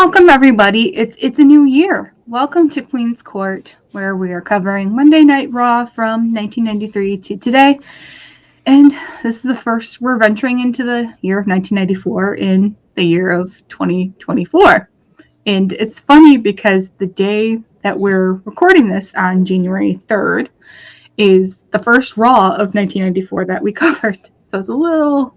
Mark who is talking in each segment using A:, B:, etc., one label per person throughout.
A: welcome everybody. It's a new year. Welcome to Queen's Court, where we are covering Monday Night Raw from 1993 to today. And this is the first, we're venturing into the year of 1994 in the year of 2024. And it's funny because the day that we're recording this on January 3rd is the first Raw of 1994 that we covered. So it's a little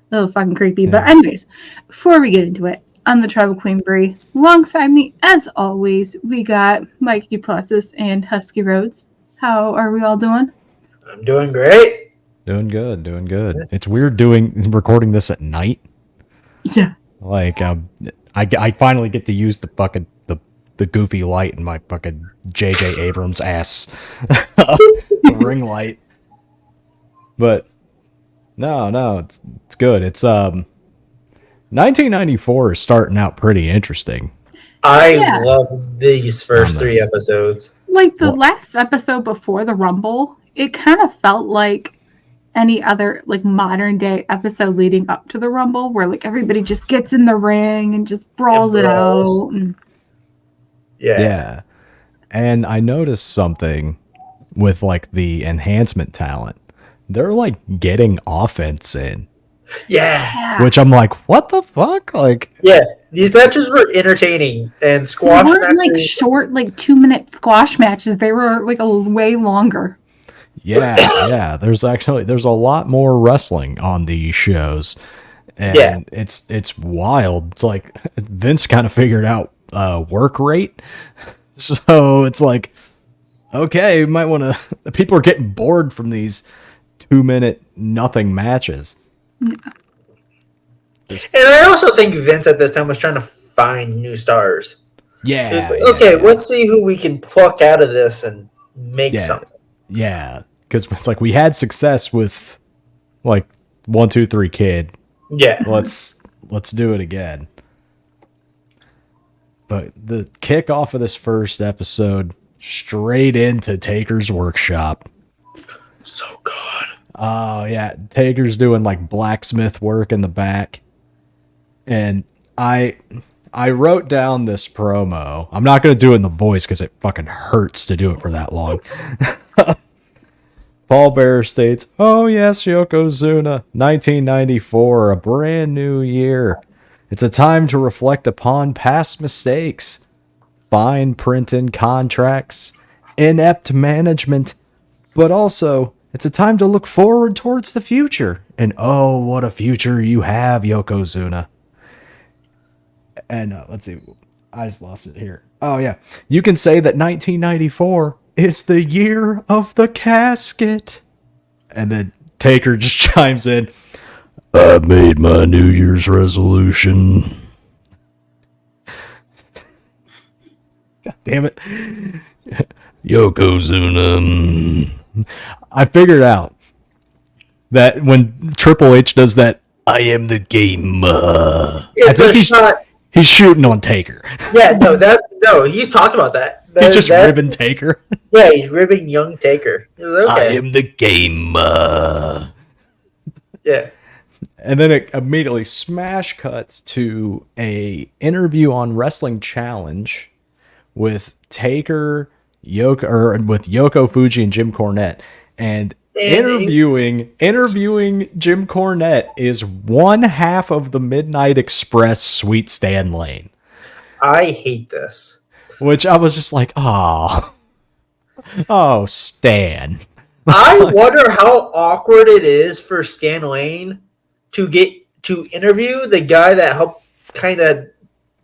A: fucking creepy. Yeah. But anyways, before we get into it, I'm the Tribal Queen Bree. Alongside me, as always, we got Mike Duplessis and Husky Rhodes. How are we all doing?
B: I'm doing great.
C: Doing good. It's weird recording this at night.
A: Yeah.
C: Like, I finally get to use the fucking the goofy light in my fucking J.J. Abrams ass ring light. But no, it's good. It's 1994 is starting out pretty interesting.
B: I love these first three episodes.
A: Like the last episode before the Rumble, it kind of felt like any other like modern day episode leading up to the Rumble, where like everybody just gets in the ring and just brawls it out.
C: Yeah. And I noticed something with like the enhancement talent. They're like getting offense in.
B: Yeah.
C: Which I'm like, what the fuck? Like,
B: yeah, these matches were entertaining, and squash
A: they weren't like short, like 2-minute squash matches. They were like way longer.
C: Yeah. There's a lot more wrestling on these shows, and it's wild. It's like Vince kind of figured out work rate, so it's like, okay, you might want to. People are getting bored from these 2-minute nothing matches.
A: Yeah.
B: And I also think Vince at this time was trying to find new stars.
C: Yeah.
B: So it's like, okay, let's see who we can pluck out of this and make something.
C: Yeah. Because it's like we had success with like 1, 2, 3 Kid.
B: Yeah.
C: Let's do it again. But the kickoff of this first episode, straight into Taker's workshop.
B: So good.
C: Oh, yeah. Taker's doing like blacksmith work in the back. And I wrote down this promo. I'm not going to do it in the voice because it fucking hurts to do it for that long. Paul Bearer states, "Oh yes, Yokozuna, 1994, a brand new year. It's a time to reflect upon past mistakes, fine print in contracts, inept management, but also it's a time to look forward towards the future. And oh, what a future you have, Yokozuna." And let's see, I just lost it here. Oh yeah, you can say that 1994 is the year of the casket. And then Taker just chimes in, "I made my New Year's resolution." God damn it. Yokozuna. I figured out that when Triple H does that, "I am the game,"
B: it's a shot.
C: He's shooting on Taker.
B: Yeah, he's talked about that.
C: He's just ribbing Taker.
B: Yeah, he's ribbing young Taker. Like, okay.
C: I am the game.
B: Yeah.
C: And then it immediately smash cuts to a interview on Wrestling Challenge with Taker, with Yoko Fuji and Jim Cornette. And interviewing Jim Cornette is one half of the Midnight Express Sweet Stan Lane.
B: I hate this.
C: Which I was just like, oh, Stan.
B: I wonder how awkward it is for Stan Lane to get to interview the guy that helped kind of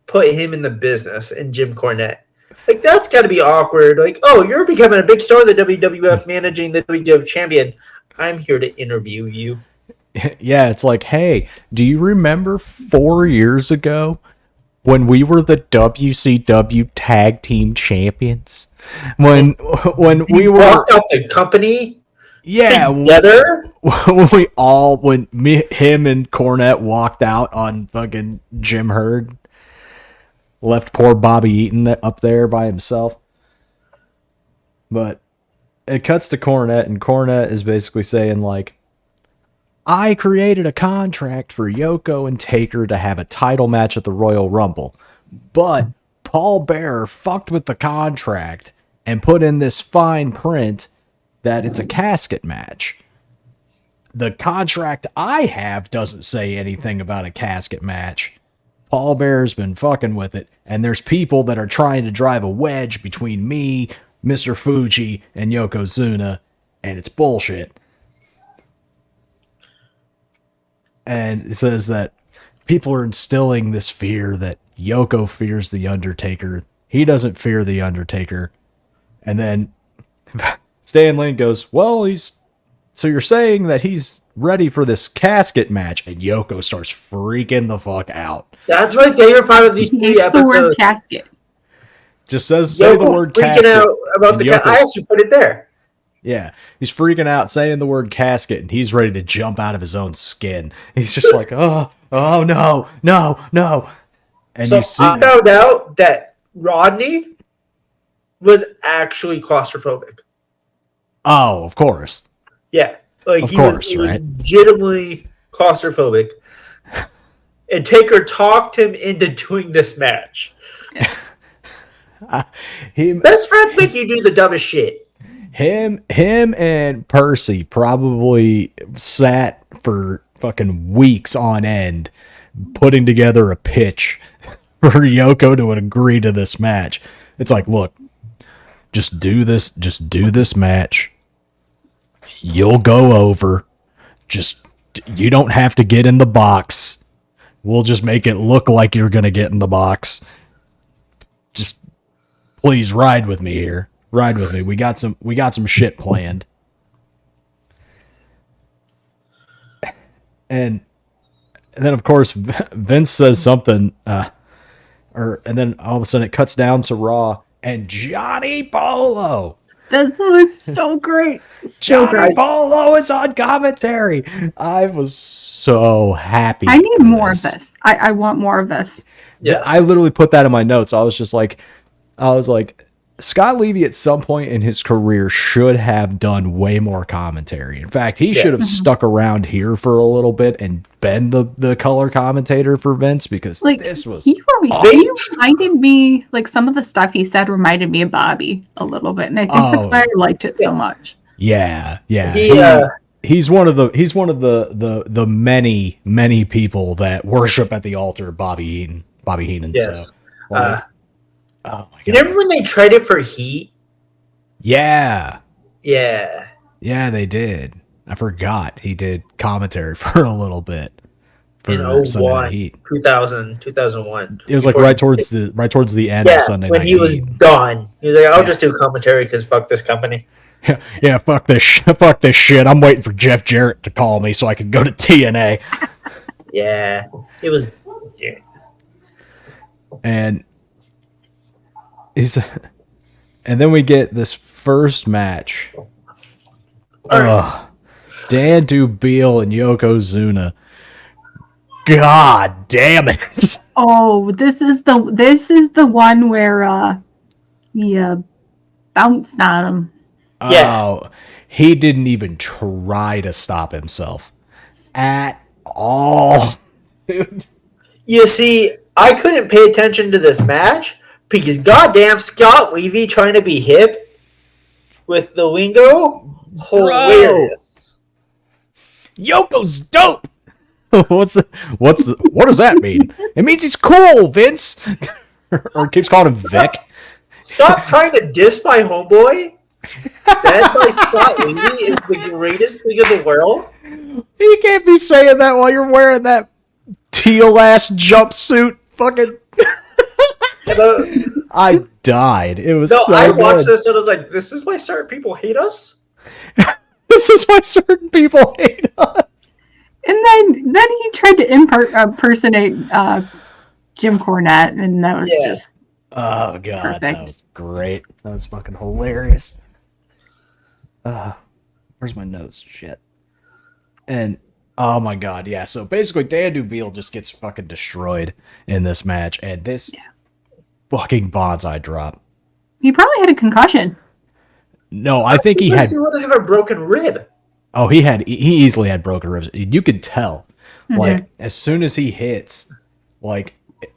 B: put him in the business, and Jim Cornette. Like, that's got to be awkward. Like, oh, you're becoming a big star in the WWF, managing the WWF champion. I'm here to interview you.
C: Yeah, it's like, hey, do you remember 4 years ago when we were the WCW Tag Team Champions? When we were
B: walked out the company together?
C: When him and Cornette walked out on fucking Jim Herd. Left poor Bobby Eaton up there by himself. But it cuts to Cornette, and Cornette is basically saying, like, I created a contract for Yoko and Taker to have a title match at the Royal Rumble. But Paul Bearer fucked with the contract and put in this fine print that it's a casket match. The contract I have doesn't say anything about a casket match. Paul Bearer's been fucking with it, and there's people that are trying to drive a wedge between me, Mr. Fuji, and Yokozuna, and it's bullshit. And it says that people are instilling this fear that Yoko fears the Undertaker. He doesn't fear the Undertaker. And then Stan Lane goes, well, so you're saying that he's ready for this casket match, and Yoko starts freaking the fuck out.
B: That's my favorite part of these
A: He
B: 3
A: hates the
B: episodes.
A: word casket.
C: Just say the word
B: freaking
C: casket.
B: out about the
C: Yoko-
B: I actually put it there.
C: Yeah, he's freaking out saying the word casket, and he's ready to jump out of his own skin. He's just like, oh no. And
B: So
C: you see,
B: I found out that Rodney was actually claustrophobic.
C: oh, of course.
B: Yeah. Like
C: Of
B: he
C: course,
B: was
C: right?
B: legitimately claustrophobic. And Taker talked him into doing this match. Best friends make you do the dumbest shit.
C: Him and Percy probably sat for fucking weeks on end putting together a pitch for Yoko to agree to this match. It's like, look, just do this match. You'll go over. You don't have to get in the box. We'll just make it look like you're going to get in the box. Just please ride with me here. Ride with me. We got some shit planned. And then of course Vince says something and then all of a sudden it cuts down to Raw and Johnny Polo.
A: This was so great.
C: Johnny Polo is on commentary. I was so happy.
A: I need
C: for
A: more of this. I want more of this.
B: Yes.
C: I literally put that in my notes. I was like, Scott Levy at some point in his career should have done way more commentary. In fact, he should have stuck around here for a little bit and been the color commentator for Vince, because
A: Like,
C: this was
A: he reminded me, like, some of the stuff he said reminded me of Bobby a little bit, and I think that's why I liked it so much.
C: yeah.
B: He,
C: He's one of the many people that worship at the altar of Bobby Heenan.
B: yes.
C: So, like, oh my god.
B: You remember when they traded for Heat?
C: Yeah.
B: Yeah.
C: Yeah, they did. I forgot he did commentary for a little bit for
B: In
C: Sunday Night
B: 01,
C: Heat.
B: 2001.
C: It was like right towards the end of Sunday
B: when
C: Night
B: he was
C: Heat.
B: done. He was like, I'll
C: Yeah.
B: just do commentary because fuck this company.
C: Yeah, fuck this shit. I'm waiting for Jeff Jarrett to call me so I can go to TNA.
B: Yeah. It was... Yeah.
C: And then we get this first match. Ugh. Dan Dubiel and Yokozuna. God damn it.
A: Oh, this is the one where he bounced on him.
B: Yeah.
C: Oh, he didn't even try to stop himself at all. Dude.
B: You see, I couldn't pay attention to this match because goddamn Scott Levy trying to be hip with the lingo. Hilarious.
C: Yoko's dope. What does that mean? It means he's cool, Vince. Or keeps calling him Vic.
B: Stop trying to diss my homeboy. That by Scott Levy is the greatest thing in the world.
C: You can't be saying that while you're wearing that teal ass jumpsuit. Fucking. I died. It was so
B: I
C: good.
B: watched this and I was like, this is why certain people hate us?
C: This is why certain people hate us.
A: And then he tried to impersonate Jim Cornette, and that was just
C: Oh god,
A: perfect.
C: that was great. That was fucking hilarious. Where's my notes? Shit. And oh my god, yeah. So basically, Dan Dubiel just gets fucking destroyed in this match, and this fucking bonsai drop.
A: He probably had a concussion.
C: No, I think he had.
B: He would have a broken rib.
C: Oh, he easily had broken ribs. You could tell, like as soon as he hits, like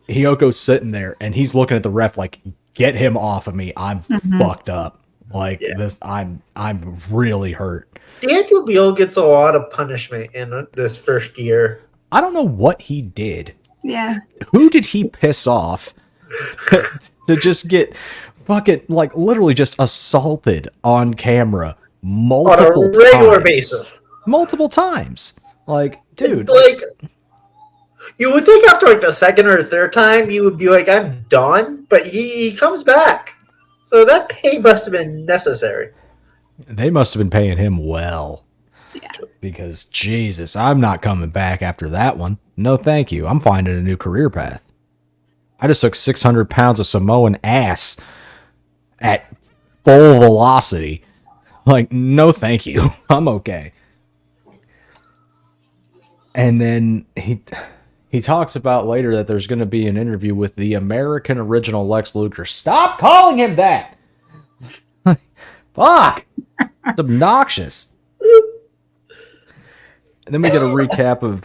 C: Hiyoko's sitting there, and he's looking at the ref like, "Get him off of me! I'm fucked up. Like this, I'm really hurt."
B: Daniel Beal gets a lot of punishment in this first year.
C: I don't know what he did.
A: Yeah.
C: Who did he piss off to just get fucking like literally just assaulted on camera multiple
B: On a regular
C: times?
B: basis.
C: Multiple times. Like, dude.
B: Like, you would think after like the second or third time, you would be like, I'm done. But he comes back. So that pay must have been necessary.
C: They must have been paying him well.
A: Yeah.
C: Because, Jesus, I'm not coming back after that one. No, thank you. I'm finding a new career path. I just took 600 pounds of Samoan ass at full velocity. Like, no, thank you. I'm okay. And then he talks about later that there's going to be an interview with the American original Lex Luger. Stop calling him that! Fuck! It's obnoxious. And then we get a recap of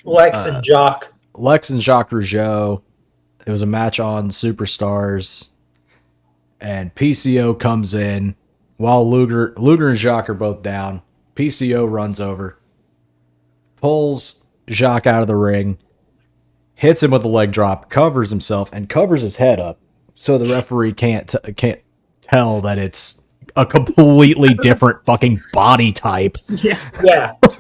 B: Lex and Jock.
C: Lex and Jacques Rougeau. It was a match on Superstars. And PCO comes in while Luger and Jacques are both down. PCO runs over, pulls Jacques out of the ring, hits him with a leg drop, covers himself, and covers his head up so the referee can't tell that it's a completely different fucking body type.
A: Yeah.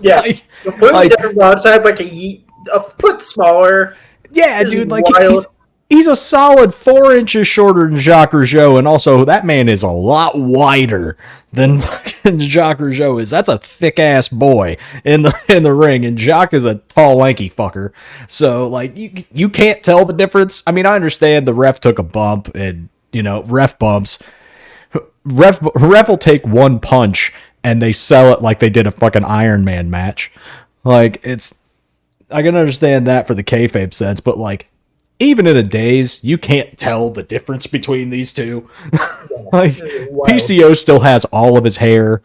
B: Yeah.
C: Like,
B: Completely different body type, like a foot smaller.
C: yeah, dude, like
B: wild.
C: he's a solid 4 inches shorter than Jacques Rougeau, and also that man is a lot wider than Jacques Rougeau is. That's a thick ass boy in the ring, and Jacques is a tall, lanky fucker. So like you can't tell the difference. I mean, I understand the ref took a bump, and ref bumps. Ref will take one punch and they sell it like they did a fucking Iron Man match. Like, I can understand that for the kayfabe sense, but like, even in a daze, you can't tell the difference between these two. Like,
B: Wow.
C: PCO still has all of his hair,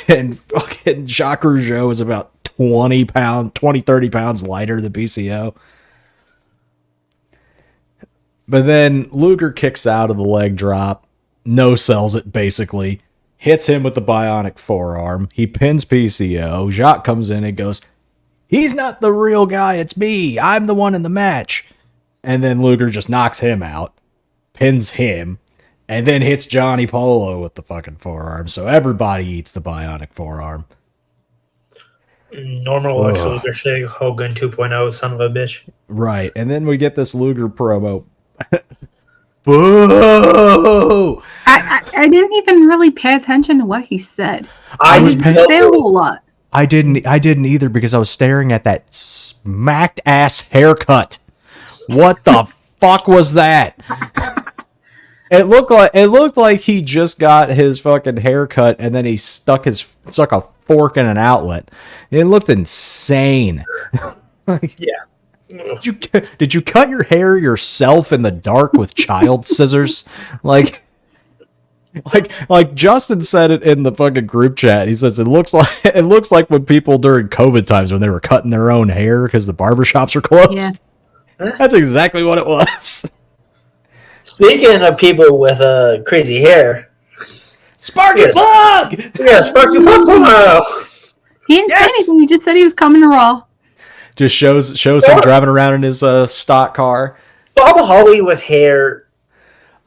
C: and fucking Jacques Rougeau is about 30 pounds lighter than PCO. But then Luger kicks out of the leg drop, no sells it basically, hits him with the bionic forearm. He pins PCO. Jacques comes in and goes, "He's not the real guy, it's me. I'm the one in the match." And then Luger just knocks him out, pins him, and then hits Johnny Polo with the fucking forearm. So everybody eats the bionic forearm.
B: Normal Lex Luger shit, Hogan 2.0, son of a bitch.
C: Right. And then we get this Luger promo. Boo!
A: I didn't even really pay attention to what he said.
B: I
C: was
A: He
C: paying-
A: didn't say a whole lot.
C: I didn't either because I was staring at that smacked ass haircut. What the fuck was that? It looked like he just got his fucking haircut and then he stuck a fork in an outlet. It looked insane.
B: Yeah.
C: Did you cut your hair yourself in the dark with child scissors? Like Justin said it in the fucking group chat. He says it looks like when people during COVID times when they were cutting their own hair because the barbershops are closed.
A: Yeah.
C: That's exactly what it was.
B: Speaking of people with crazy hair,
C: Sparky
B: Yes.
C: Plug!
B: yeah, Sparky Plug.
A: He didn't
C: Yes!
A: say anything. He just said he was coming to Raw.
C: Just shows him driving around in his stock car.
B: Bob Holly with hair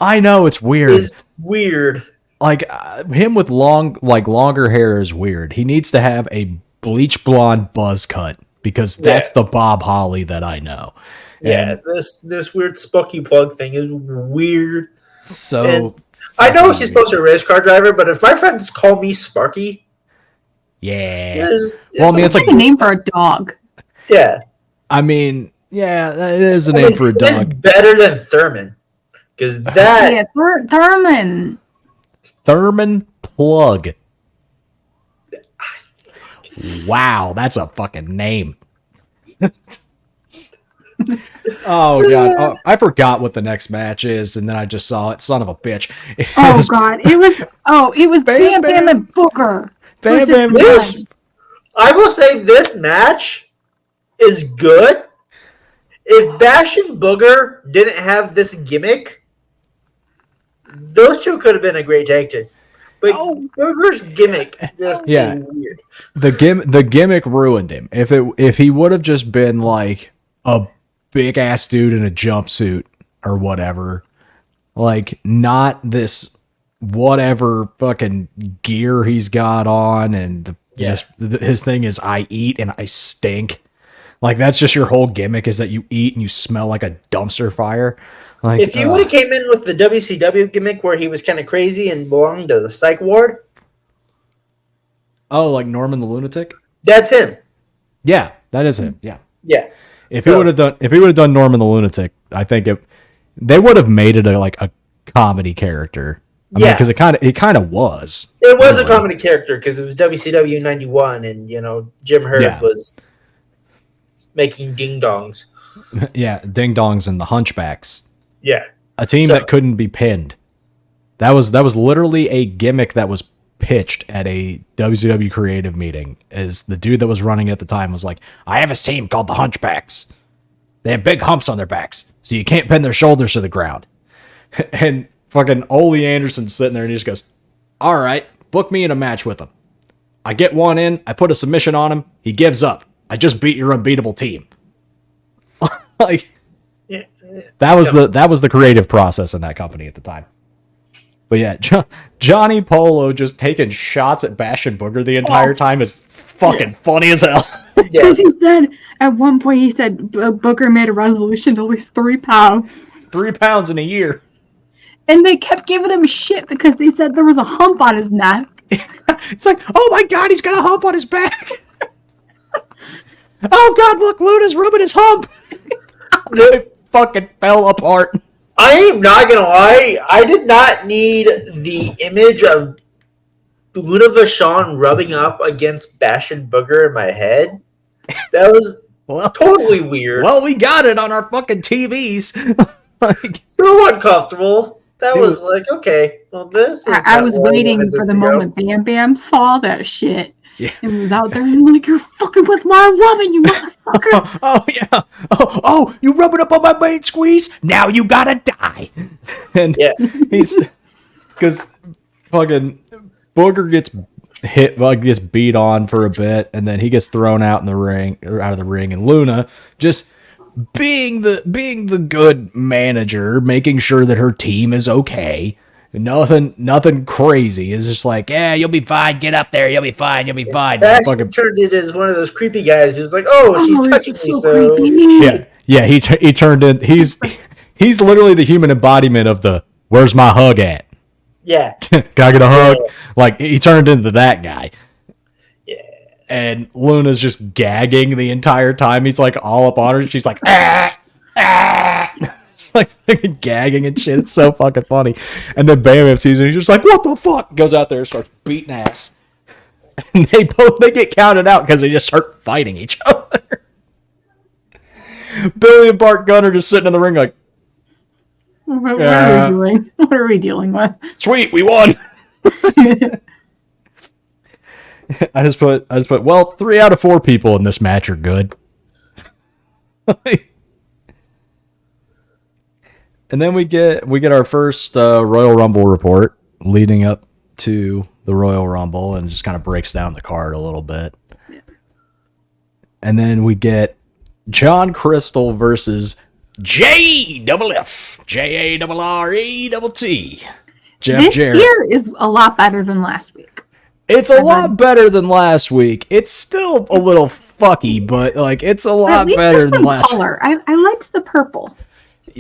C: I know, it's weird.
B: is weird.
C: Like him with longer hair is weird. He needs to have a bleach blonde buzz cut because that's the Bob Holly that I know.
B: Yeah, this weird Sparky Plug thing is weird.
C: So
B: And I know he's supposed to be a race car driver, but if my friends call me Sparky,
C: yeah.
B: it's
C: Well, I mean, it's
A: It's like a name for a dog.
B: yeah.
C: I mean, yeah, that is a name for a
B: It's
C: dog.
B: better than Thurman because that
A: Yeah, Thurman.
C: Thurman Plug. Wow, that's a fucking name. Oh god, I forgot what the next match is, and then I just saw it. Son of a bitch! It
A: Oh
C: was
A: God, it was
C: Bam
A: Bam Bam and Booker.
C: Bam
A: versus
C: Bam
A: Bam.
B: this I will say this match is good. If Bash and Booger didn't have this gimmick, those two could have been a great tag team. But Booger's gimmick just is weird.
C: The gimmick ruined him. If he would have just been like a big ass dude in a jumpsuit or whatever, like not this whatever fucking gear he's got on, and his thing is I eat and I stink. Like that's just your whole gimmick, is that you eat and you smell like a dumpster fire. Like,
B: if he would have came in with the WCW gimmick where he was kind of crazy and belonged to the psych ward.
C: Oh, like Norman the Lunatic?
B: That's him.
C: Yeah, that is him. Yeah.
B: Yeah.
C: If he would have done Norman the Lunatic, I think they would have made it a comedy character. I mean, because it kind of was.
B: It was a comedy character because it was WCW 91, and Jim Herd was making ding dongs.
C: Yeah, ding dongs and the Hunchbacks.
B: Yeah,
C: a team that couldn't be pinned. That was literally a gimmick that was pitched at a WCW creative meeting. As the dude that was running it at the time was like, "I have a team called the Hunchbacks. They have big humps on their backs, so you can't pin their shoulders to the ground." And fucking Ole Anderson's sitting there and he just goes, "All right, book me in a match with him. I get one in, I put a submission on him, he gives up. I just beat your unbeatable team." Like, that was the creative process in that company at the time. But yeah, Johnny Polo just taking shots at Bash and Booger the entire time is fucking funny as hell.
A: Because he said, at one point, he said Booker made a resolution to lose 3 pounds.
C: 3 pounds in a year.
A: And they kept giving him shit because they said there was a hump on his neck.
C: It's like, oh my god, he's got a hump on his back. Oh god, look, Luna's rubbing his hump. They fucking fell apart.
B: I am not gonna lie, I did not need the image of Luna Vachon rubbing up against Bash and Booger in my head. That was totally weird.
C: Well, we got it on our fucking TVs.
B: Like, so uncomfortable. That was like, okay, well, this is.
A: I was waiting for the moment Bam Bam saw that shit. Yeah. And was out there and like, "You're fucking with my woman, you motherfucker."
C: Oh yeah. Oh, you rubbing up on my main squeeze? Now you gotta die. And he's because fucking Booger gets gets beat on for a bit, and then he gets thrown out of the ring, and Luna just being the good manager, making sure that her team is okay. Nothing crazy. It's just like, yeah, you'll be fine. Get up there. You'll be fine. You'll be fine.
B: Bash turned it as one of those creepy guys who's like, oh, she's touching me. So
C: yeah. He turned in. He's literally the human embodiment of the "where's my hug at?"
B: Yeah,
C: can I get a hug? Like he turned into that guy.
B: Yeah.
C: And Luna's just gagging the entire time. He's like all up on her. She's like, ah. Like fucking gagging and shit. It's so fucking funny. And then Bam Bam sees him. He's just like, "What the fuck?" Goes out there and starts beating ass. And they get counted out because they just start fighting each other. Billy and Bart Gunn are just sitting in the ring like,
A: what are we doing? What are we dealing with?
C: Sweet, we won. I just put well, 3 out of 4 people in this match are good. And then we get our first Royal Rumble report leading up to the Royal Rumble, and just kind of breaks down the card a little bit. Yeah. And then we get John Crystal versus JFF, JARRET.
A: This year is a lot better than last week.
C: It's a lot better than last week. It's still a little fucky, but like it's a lot better than last week.
A: I liked the purple.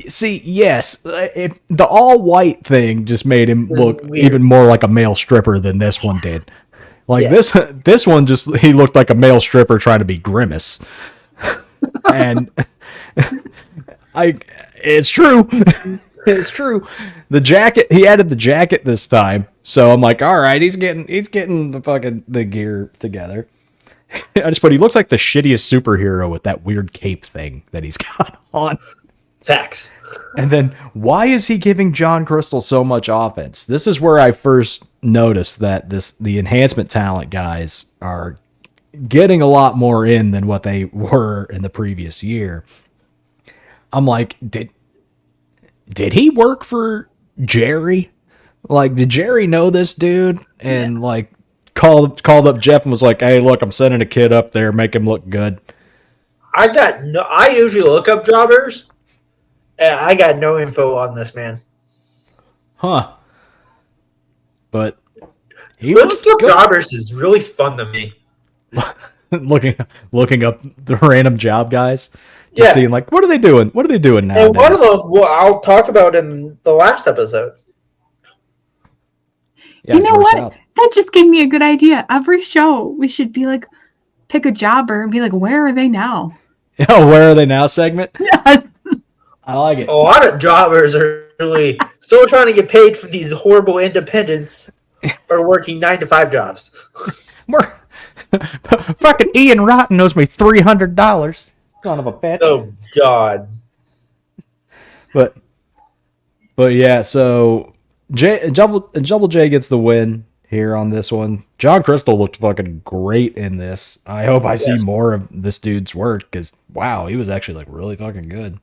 C: See, yes, the all-white thing just made him look even more like a male stripper than this one did. Like this one he looked like a male stripper trying to be Grimace. And it's true. It's true. The jacket, he added the jacket this time. So I'm like, all right, he's getting the gear together. I just put, he looks like the shittiest superhero with that weird cape thing that he's got on.
B: Facts.
C: And then, why is he giving John Crystal so much offense? This is where I first noticed that the enhancement talent guys are getting a lot more in than what they were in the previous year. I'm like, did he work for Jerry? Like, did Jerry know this dude? And like called up Jeff and was like, hey, look, I'm sending a kid up there, make him look good.
B: I usually look up jobbers, and I got no info on this man.
C: Huh. But he
B: Looking up
C: good.
B: jobbers is really fun to me.
C: looking up the random job guys. Just seeing like, what are they doing? What are they doing now?
B: And one of them, I'll talk about in the last episode.
C: Yeah,
A: you know
C: George
A: what?
C: South.
A: That just gave me a good idea. Every show, we should be like, pick a jobber and be like, where are they now?
C: Oh, where are they now segment?
A: Yes.
C: I like it.
B: A lot of jobbers are really still trying to get paid for these horrible independents or working 9-to-5 jobs.
C: Fucking Ian Rotten owes me $300. Son of a bitch.
B: Oh God.
C: But yeah, so Double J gets the win here on this one. John Crystal looked fucking great in this. I hope I see more of this dude's work because wow, he was actually like really fucking good.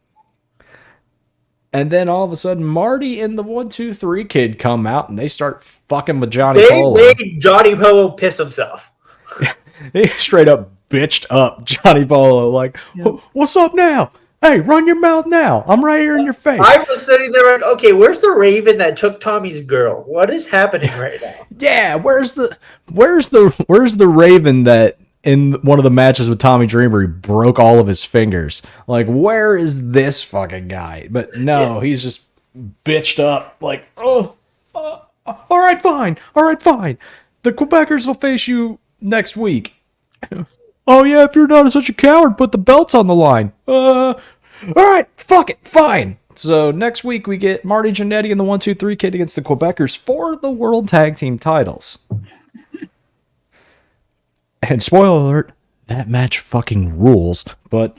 C: And then all of a sudden, Marty and the 1-2-3 Kid come out and they start fucking with Johnny Polo.
B: They made Johnny Polo piss himself.
C: They straight up bitched up Johnny Polo like, what's up now? Hey, run your mouth now. I'm right here in your face.
B: I was sitting there like, okay, where's the Raven that took Tommy's girl? What is happening right now?
C: Yeah, where's the Raven that in one of the matches with Tommy Dreamer he broke all of his fingers? Like, where is this fucking guy? But no, he's just bitched up like, all right, fine. The Quebecers will face you next week. Oh yeah, if you're not such a coward, put the belts on the line. All right, fuck it, fine. So next week we get Marty Jannetty and the 1-2-3 Kid against the Quebecers for the World Tag Team titles. And spoiler alert, that match fucking rules. But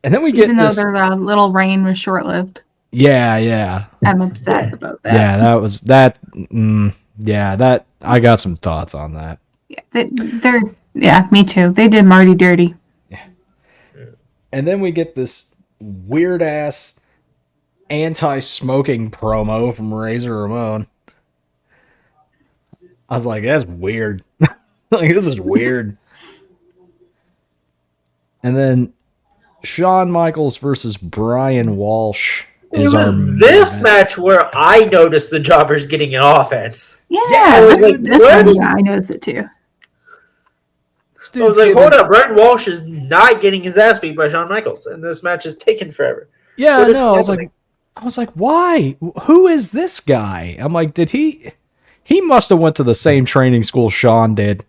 C: and then we get
A: Even though
C: this.
A: their little reign was short-lived.
C: Yeah.
A: I'm upset about that.
C: Yeah, that was that. That I got some thoughts on that.
A: Yeah, me too. They did Marty dirty.
C: And then we get this weird ass anti-smoking promo from Razor Ramon. I was like, that's weird. Like, this is weird. And then Shawn Michaels versus Brian Walsh.
B: It was this match where I noticed the jobbers getting an offense.
A: Yeah,
B: I was like,
A: I noticed it too.
B: I was like, hold up, Brian Walsh is not getting his ass beat by Shawn Michaels, and this match is taking forever.
C: Yeah, I know. I was like, why? Who is this guy? I'm like, did he must have went to the same training school Shawn did,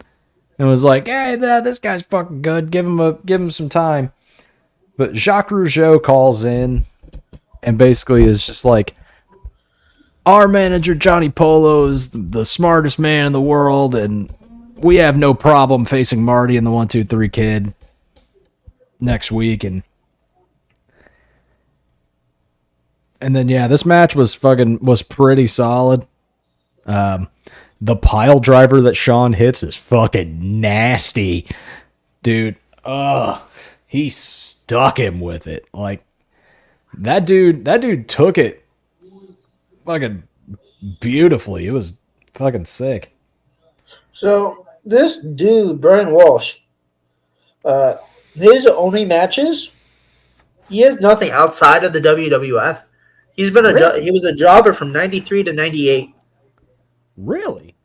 C: and was like, hey, this guy's fucking good. Give him some time. But Jacques Rougeau calls in, and basically is just like, our manager Johnny Polo is the smartest man in the world, and we have no problem facing Marty and the 1-2-3 Kid next week, and then yeah, this match was pretty solid. The pile driver that Shawn hits is fucking nasty, dude. He stuck him with it. Like that dude took it fucking beautifully. It was fucking sick.
B: So this dude, Brian Walsh, his only matches, he has nothing outside of the WWF. He's been he was a jobber from 93 to 98.
C: Really?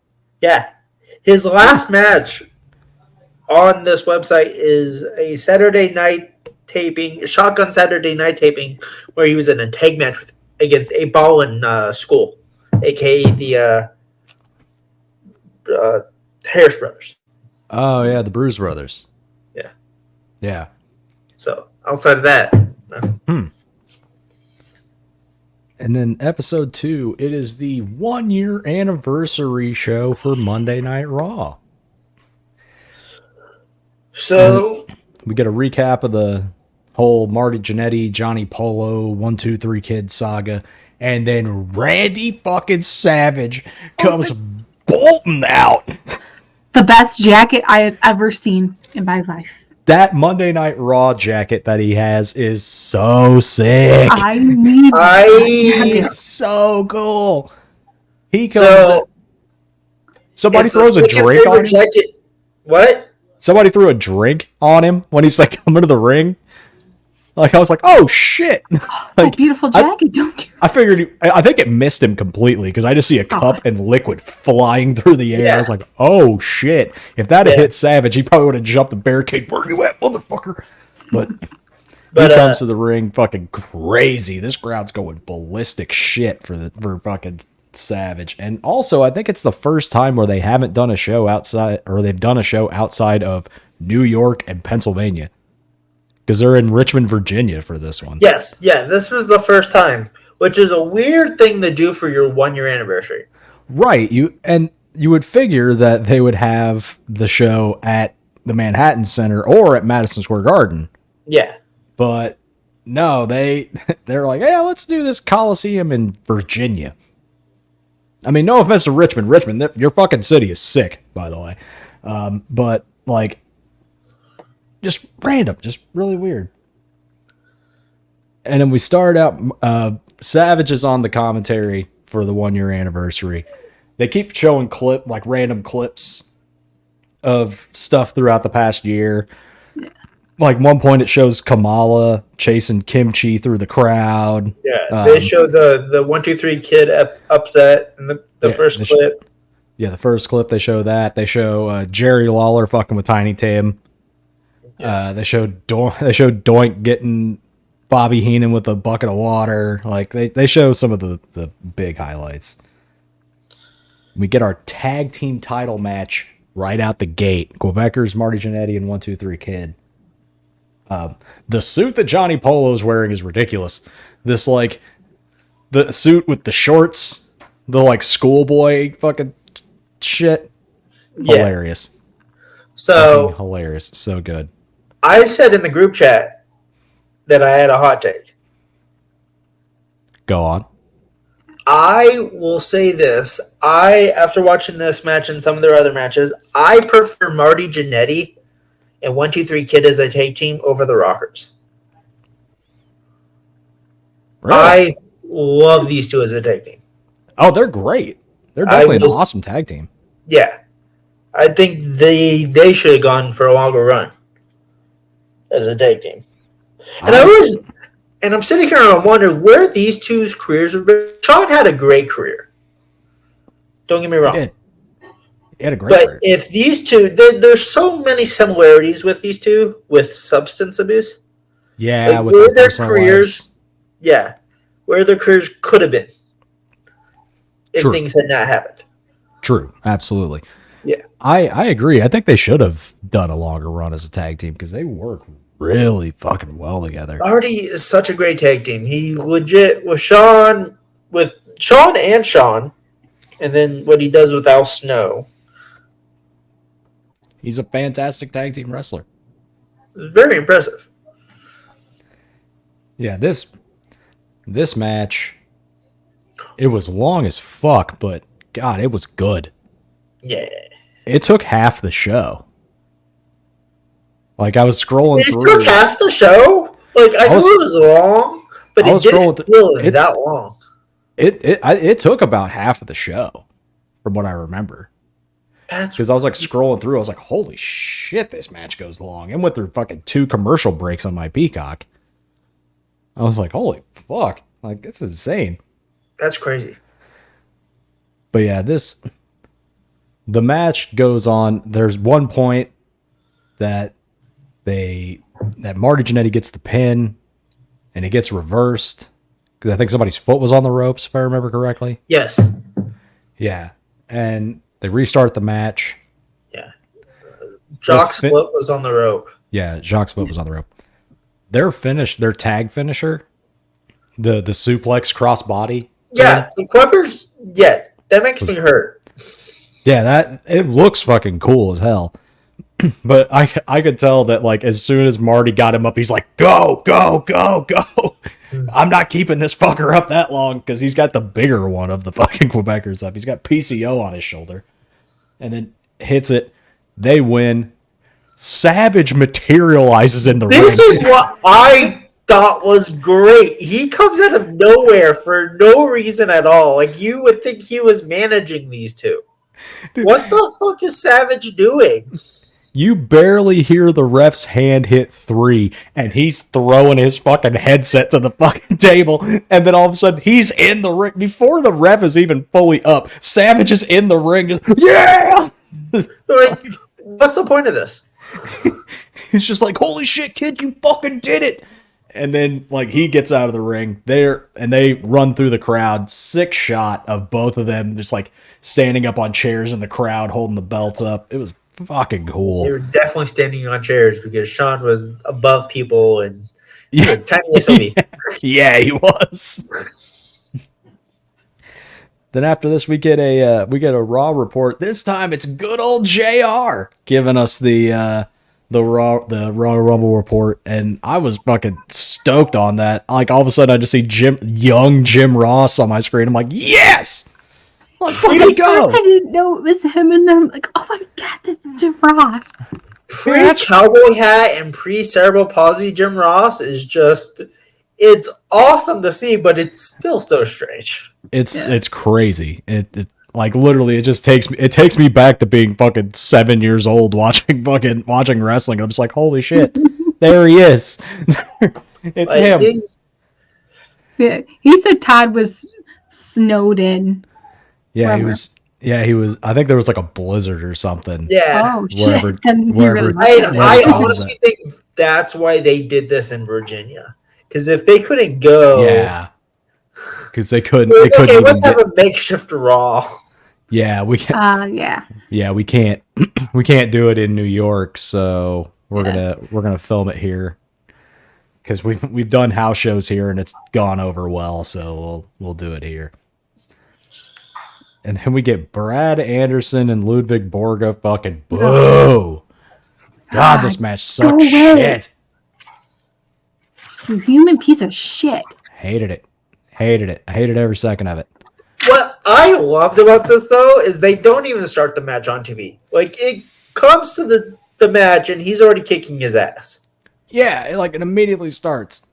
B: Yeah. His last match on this website is a Saturday night taping, a Shotgun Saturday night taping, where he was in a tag match against a Ballin School, aka the Harris Brothers.
C: Oh yeah, the Bruise Brothers. Yeah.
B: So outside of that, no.
C: And then episode 2, it is the 1-year anniversary show for Monday Night Raw.
B: So
C: we get a recap of the whole Marty Jannetty, Johnny Polo, 1-2-3 Kid saga, and then Randy fucking Savage comes bolting out.
A: The best jacket I have ever seen in my life.
C: that Monday Night Raw jacket that he has is so sick.
A: I need that jacket.
C: It's so cool. He comes
B: So
C: in. Somebody
B: it's the
C: throws a
B: second
C: drink on
B: favorite
C: him.
B: jacket. What?
C: Somebody threw a drink on him when he's like coming to the ring. Like, I was like, oh shit.
A: That beautiful jacket, don't you?
C: I figured, I think it missed him completely because I just see a cup and liquid flying through the air.
B: Yeah.
C: I was like, oh shit. If that had hit Savage, he probably would have jumped the barricade. Where you at, motherfucker? But he comes to the ring fucking crazy. This crowd's going ballistic shit for fucking Savage. And also, I think it's the first time where they haven't done a show outside, or they've done a show outside of New York and Pennsylvania. Because they're in Richmond, Virginia for this one.
B: Yes, yeah, this was the first time, which is a weird thing to do for your 1-year anniversary.
C: Right. You would figure that they would have the show at the Manhattan Center or at Madison Square Garden.
B: Yeah.
C: But no, they're like, yeah, let's do this Coliseum in Virginia. I mean, no offense to Richmond. Richmond, your fucking city is sick, by the way. But like, just random, just really weird. And then we start out, Savage is on the commentary for the 1-year anniversary. They keep showing random clips of stuff throughout the past year. Like one point it shows Kamala chasing Kimchi through the crowd.
B: Yeah, they show the 1, 2, 3 kid upset in the first clip.
C: The first clip they show that. They show Jerry Lawler fucking with Tiny Tim. Yeah. They showed Doink getting Bobby Heenan with a bucket of water. Like they show some of the big highlights. We get our tag team title match right out the gate. Quebecers, Marty Jannetty, and 1, 2, 3 Kid. The suit that Johnny Polo is wearing is ridiculous. This like the suit with the shorts, the like schoolboy fucking shit. Hilarious.
B: So
C: fucking hilarious. So good.
B: I said in the group chat that I had a hot take.
C: Go on.
B: I will say this. After watching this match and some of their other matches, I prefer Marty Jannetty and 1, 2, 3 Kid as a tag team over the Rockers.
C: Really?
B: I love these two as a tag team.
C: Oh, they're great. They're definitely an awesome tag team.
B: Yeah. I think they should have gone for a longer run as a tag team. And I'm sitting here and I'm wondering where these two's careers have been. Sean had a great career. Don't get me wrong.
C: He had a great career.
B: If these two, there's so many similarities with these two with substance abuse.
C: Yeah,
B: like
C: with
B: where their
C: careers.
B: Lives. Yeah, where their careers could have been if things had not happened.
C: True, absolutely.
B: Yeah,
C: I agree. I think they should have done a longer run as a tag team because they work really fucking well together.
B: Marty is such a great tag team. He legit with Sean and Sean, and then what he does with Al Snow.
C: He's a fantastic tag team wrestler.
B: Very impressive.
C: Yeah, this match, it was long as fuck, but God, it was good.
B: Yeah.
C: It took half the show. Like, I was scrolling through.
B: It took half the show? Like, I knew it was long, but it didn't feel that long.
C: It took about half of the show, from what I remember. Because I was, like, scrolling through. I was like, holy shit, this match goes long. And with their fucking 2 commercial breaks on my Peacock, I was like, holy fuck. Like, this is insane.
B: That's crazy.
C: But yeah, the match goes on. There's one point that Marty Jannetty gets the pin and it gets reversed because I think somebody's foot was on the ropes, if I remember correctly.
B: Yes.
C: Yeah. And they restart the match.
B: Yeah. Jacques' foot was on the rope.
C: Yeah, Jacques' foot was on the rope. Their tag finisher, the suplex crossbody.
B: Yeah, the Clippers, that makes me hurt.
C: Yeah, it looks fucking cool as hell. But I could tell that, like, as soon as Marty got him up, he's like, go, go, go, go. I'm not keeping this fucker up that long because he's got the bigger one of the fucking Quebecers up. He's got PCO on his shoulder. And then hits it. They win. Savage materializes in the
B: This
C: ring.
B: is what I thought was great. He comes out of nowhere for no reason at all. Like, you would think he was managing these two. What the fuck is Savage doing?
C: You barely hear the ref's hand hit 3, and he's throwing his fucking headset to the fucking table, and then all of a sudden he's in the ring before the ref is even fully up. Savage is in the ring, just yeah.
B: Like, what's the point of this?
C: He's just like, holy shit, kid, you fucking did it. And then, like, he gets out of the ring there, and they run through the crowd. 6 shot of both of them just like standing up on chairs in the crowd, holding the belts up. It was fucking cool.
B: They were definitely standing on chairs because Sean was above people and
C: Yeah.
B: tiny SOB.
C: Yeah, he was. Then after this, we get a Raw report. This time, it's good old JR giving us the Raw Rumble report, and I was fucking stoked on that. Like, all of a sudden, I just see young Jim Ross on my screen. I'm like, yes. Let's fucking go!
A: I didn't know it was him, and then I'm like, oh my god, that's Jim Ross.
B: Pre-cowboy hat and pre-cerebral palsy Jim Ross is just, it's awesome to see, but it's still so strange.
C: It's crazy. It like literally it just takes me back to being fucking 7 years old watching wrestling. I'm just like, holy shit, there he is. It's
B: Like,
C: him.
A: Yeah, he said Todd was snowed in.
C: Yeah,
A: Wherever.
C: he was. I think there was like a blizzard or something.
B: Yeah.
A: Oh
C: Wherever-
A: shit! And he
C: wherever-
A: really
B: I
C: Tom
B: honestly think that's why they did this in Virginia. Because if they couldn't go...
C: Yeah. Because they couldn't.
B: Well,
C: They couldn't
B: okay,
C: even
B: let's have a makeshift Raw.
C: Yeah, we can't.
A: yeah.
C: Yeah, we can't. We can't do it in New York, so we're gonna film it here. Because we've done house shows here and it's gone over well, so we'll do it here. And then we get Brad Anderson and Ludwig Borga fucking boo. God, this match sucks
A: away.
C: shit.
A: You human piece of shit.
C: Hated it. I hated every second of it.
B: What I loved about this, though, is they don't even start the match on TV. Like, it comes to the match, and he's already kicking his ass.
C: Yeah, it immediately starts.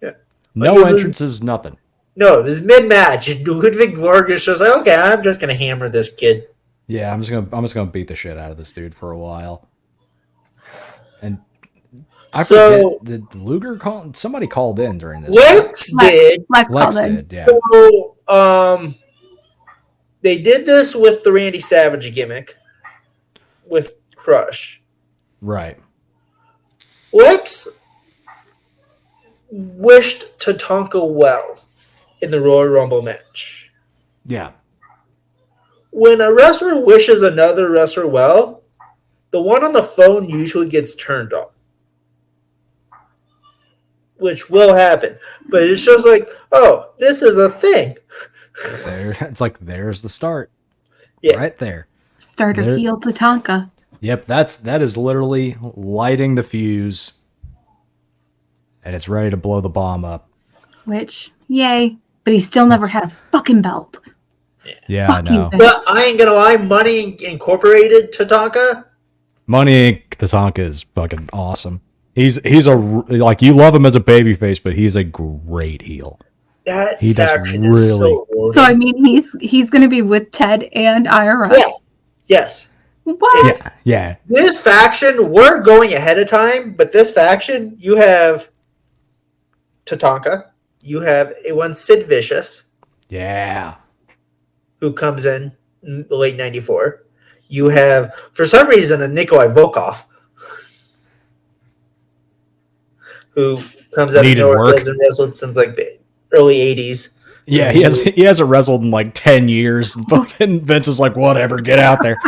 B: Yeah.
C: No
B: Like, it was-
C: entrances, nothing.
B: No, it was mid-match, and Ludwig Borges was like, okay, I'm just going to hammer this kid.
C: Yeah, I'm just gonna beat the shit out of this dude for a while. And I forget, did Luger call? Somebody called in during this.
B: Lex did.
A: Lex
C: Lex
A: called in.
C: did, yeah.
B: So, they did this with the Randy Savage gimmick with Crush.
C: Right.
B: Lex wished Tatanka well in the Royal Rumble match.
C: Yeah.
B: When a wrestler wishes another wrestler well, the one on the phone usually gets turned on. Which will happen. But it's just like, oh, this is a thing.
C: It's like there's the start.
B: Yeah.
C: Right there.
A: Starter
C: There-
A: heel Tatanka.
C: Yep, that is literally lighting the fuse. And it's ready to blow the bomb up.
A: Which, yay. But he still never had a fucking belt.
C: Yeah,
A: Fuck
C: I know.
A: you,
B: But I ain't gonna lie, Money Incorporated Tatanka,
C: Money Inc. Tatanka is fucking awesome. He's like, you love him as a babyface, but he's a great heel.
B: that
C: He does
B: faction is
C: really-
B: so loaded.
A: So, I mean, he's going to be with Ted and IRS.
B: Yeah. Yes.
A: What?
C: Yeah.
B: This faction, we're going ahead of time, but this faction, you have Tatanka, you have one Sid Vicious,
C: Yeah.
B: who comes in late 94. You have, for some reason, a Nikolai Volkov, who comes out of
C: Needed
B: nowhere,
C: work.
B: hasn't wrestled since like the early 80s.
C: Yeah, he hasn't wrestled in like 10 years. And fucking Vince is like, whatever, get out there.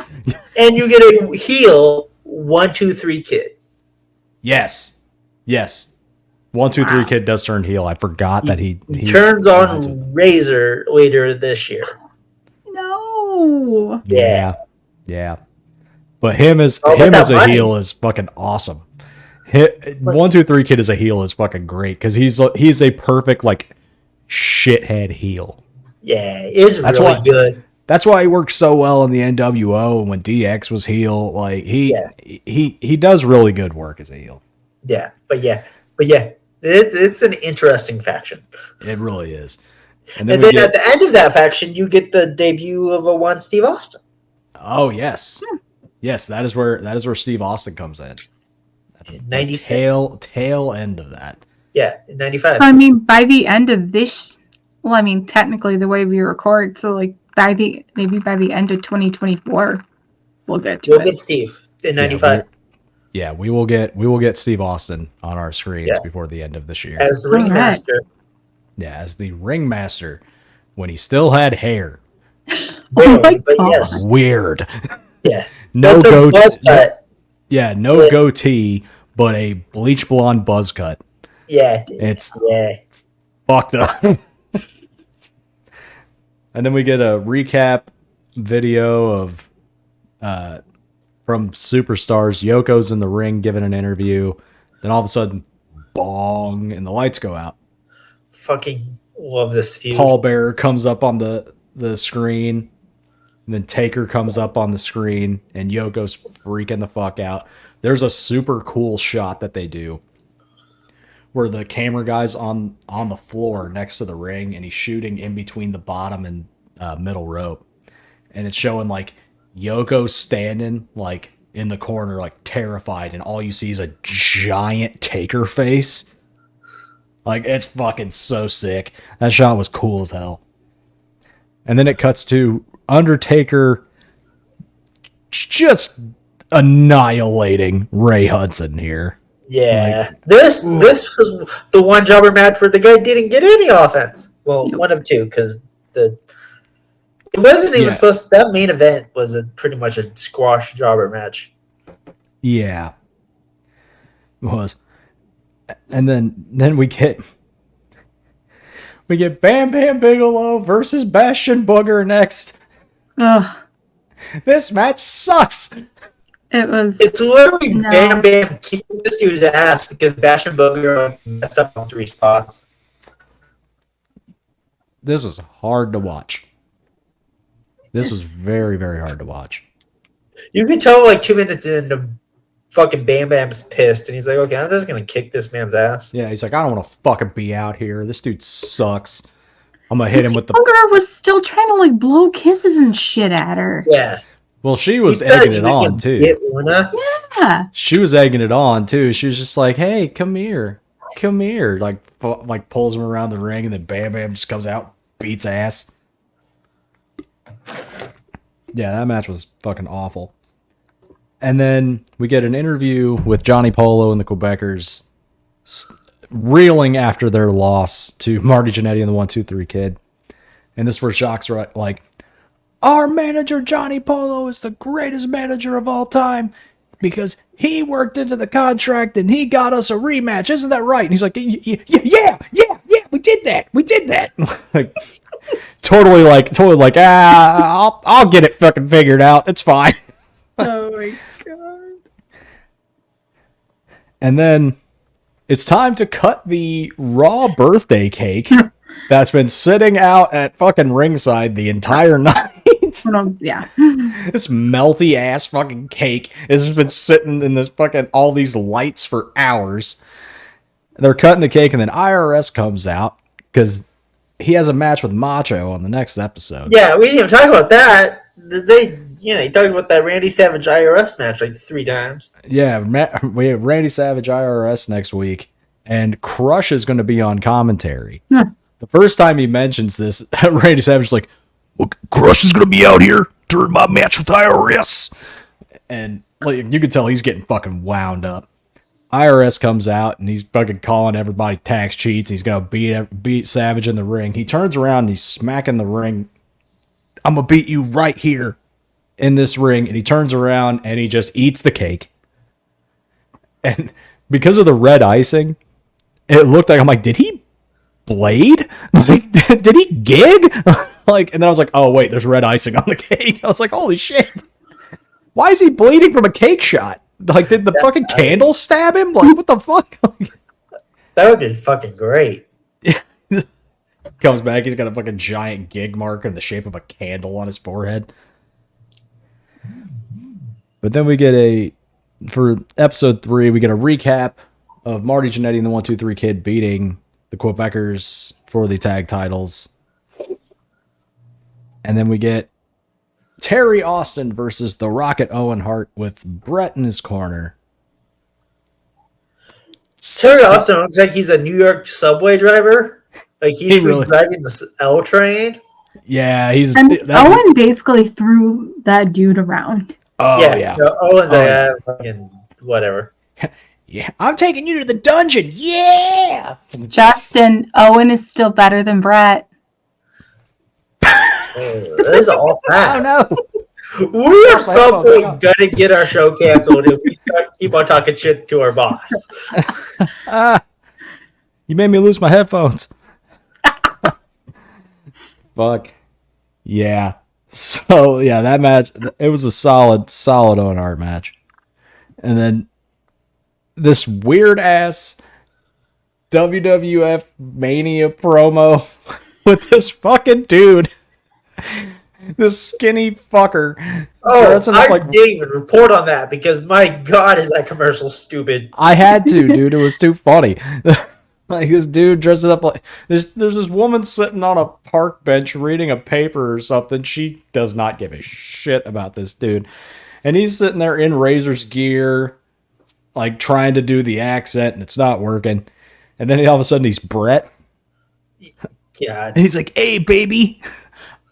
B: And you get a heel 1-2-3 Kid.
C: Yes. 1-2-3 Kid does turn heel. I forgot that he
B: Turns on Razor later this year.
A: No.
C: Yeah. But him as
B: Oh, but
C: a
B: that money.
C: heel is fucking awesome. 1-2-3 Kid as a heel is fucking great because he's a perfect like shithead heel.
B: Yeah, it's
C: That's
B: really
C: why-
B: good.
C: That's why he worked so well in the NWO and when DX was heel. Like he does really good work as a heel.
B: Yeah, but it's an interesting faction.
C: It really is.
B: And then at the end of that faction, you get the debut of a one Steve Austin.
C: Oh yes, yes, that is where Steve Austin comes in.
B: In 96.
C: Tail end of that.
B: Yeah, in 95.
A: I mean, by the end of this, well, I mean, technically the way we record, so like by the end of 2024, we'll get to it.
B: We'll get Steve in 95.
C: Yeah, we will get Steve Austin on our screens before the end of this year.
B: As the ringmaster.
C: Yeah, as the ringmaster when he still had hair.
B: But yes.
C: Weird.
B: Yeah.
C: No
B: goatee. Buzz cut.
C: Yeah, no goatee, but a bleach blonde buzz cut.
B: Yeah.
C: It's fucked up. And then we get a recap video of from Superstars. Yoko's in the ring giving an interview. Then all of a sudden, bong, and the lights go out.
B: Fucking love this feud.
C: Paul Bearer comes up on the screen. And then Taker comes up on the screen. And Yoko's freaking the fuck out. There's a super cool shot that they do where the camera guy's on the floor next to the ring and he's shooting in between the bottom and middle rope. And it's showing like Yoko standing like in the corner like terrified and all you see is a giant Taker face. Like it's fucking so sick. That shot was cool as hell. And then it cuts to Undertaker just annihilating Ray Hudson here.
B: Yeah, this was the one jobber match where the guy didn't get any offense. Well, one of two, because it wasn't even supposed to, that main event was pretty much a squash jobber match.
C: Yeah, it was. And then we get Bam Bam Bigelow versus Bastion Booger next.
A: Ugh.
C: This match sucks.
B: It's literally Bam Bam kicking this dude's ass because Bastion Booger messed up on 3 spots.
C: This was hard to watch. This was very, very hard to watch.
B: You can tell like 2 minutes in, the fucking Bam Bam's pissed, and he's like, okay, I'm just going to kick this man's ass.
C: Yeah, he's like, I don't want to fucking be out here. This dude sucks. I'm going to hit him with the...
A: Booger was still trying to like blow kisses and shit at her.
B: Yeah.
C: Well, she was egging it on, too.
A: Yeah.
C: She was egging it on, too. She was just like, hey, come here. Come here. Like pulls him around the ring, and then Bam Bam just comes out, beats ass. Yeah, that match was fucking awful. And then we get an interview with Johnny Polo and the Quebecers reeling after their loss to Marty Jannetty and the 1-2-3 Kid. And this is where Jacques like, our manager Johnny Polo is the greatest manager of all time because he worked into the contract and he got us a rematch. Isn't that right? And he's like, yeah, we did that. Like, totally like, I'll get it fucking figured out. It's fine.
A: Oh my god.
C: And then it's time to cut the Raw birthday cake that's been sitting out at fucking ringside the entire night.
A: Yeah.
C: This melty ass fucking cake has just been sitting in this fucking all these lights for hours. They're cutting the cake and then IRS comes out because he has a match with Macho on the next episode.
B: Yeah, we didn't even talk about that. They talked about that Randy Savage IRS match like 3 times.
C: Yeah, we have Randy Savage IRS next week, and Crush is going to be on commentary. The first time he mentions this, Randy Savage is like, well, Crush is going to be out here during my match with IRS. And like, you can tell he's getting fucking wound up. IRS comes out, and he's fucking calling everybody tax cheats. He's going to beat Savage in the ring. He turns around, and he's smacking the ring. I'm going to beat you right here in this ring. And he turns around, and he just eats the cake. And because of the red icing, it looked like, I'm like, did he blade? Like, did he gig? Like, and then I was like, oh wait, there's red icing on the cake. I was like, holy shit. Why is he bleeding from a cake shot? Like, did the fucking candle stab him? Like, what the fuck?
B: That would be fucking great.
C: Comes back, he's got a fucking giant gig mark in the shape of a candle on his forehead. But then we get for episode 3, we get a recap of Marty Jannetty and the 1-2-3 Kid beating the Quebecers for the tag titles. And then we get Terry Austin versus the Rocket Owen Hart with Brett in his corner.
B: Terry Austin looks like he's a New York subway driver. Like he's
C: really
B: driving the L train.
C: Yeah, he's...
A: Owen basically threw that dude around.
C: Oh, yeah.
B: No, Owen's like, fucking whatever.
C: Yeah, I'm taking you to the dungeon. Yeah!
A: Justin, Owen is still better than Brett.
B: That is all facts.
C: Oh, no.
B: We are some point gonna get our show canceled if we keep on talking shit to our boss.
C: You made me lose my headphones. Fuck. Yeah. So, yeah, that match, it was a solid Owen Hart match. And then this weird-ass WWF Mania promo with this fucking dude. This skinny fucker.
B: Oh, I didn't even report on that because my God, is that commercial stupid.
C: I had to, dude. It was too funny. Like this dude dressing up like there's this woman sitting on a park bench reading a paper or something. She does not give a shit about this dude. And he's sitting there in Razor's gear, like trying to do the accent, and it's not working. And then all of a sudden he's Brett.
B: Yeah.
C: And he's like, "Hey, baby.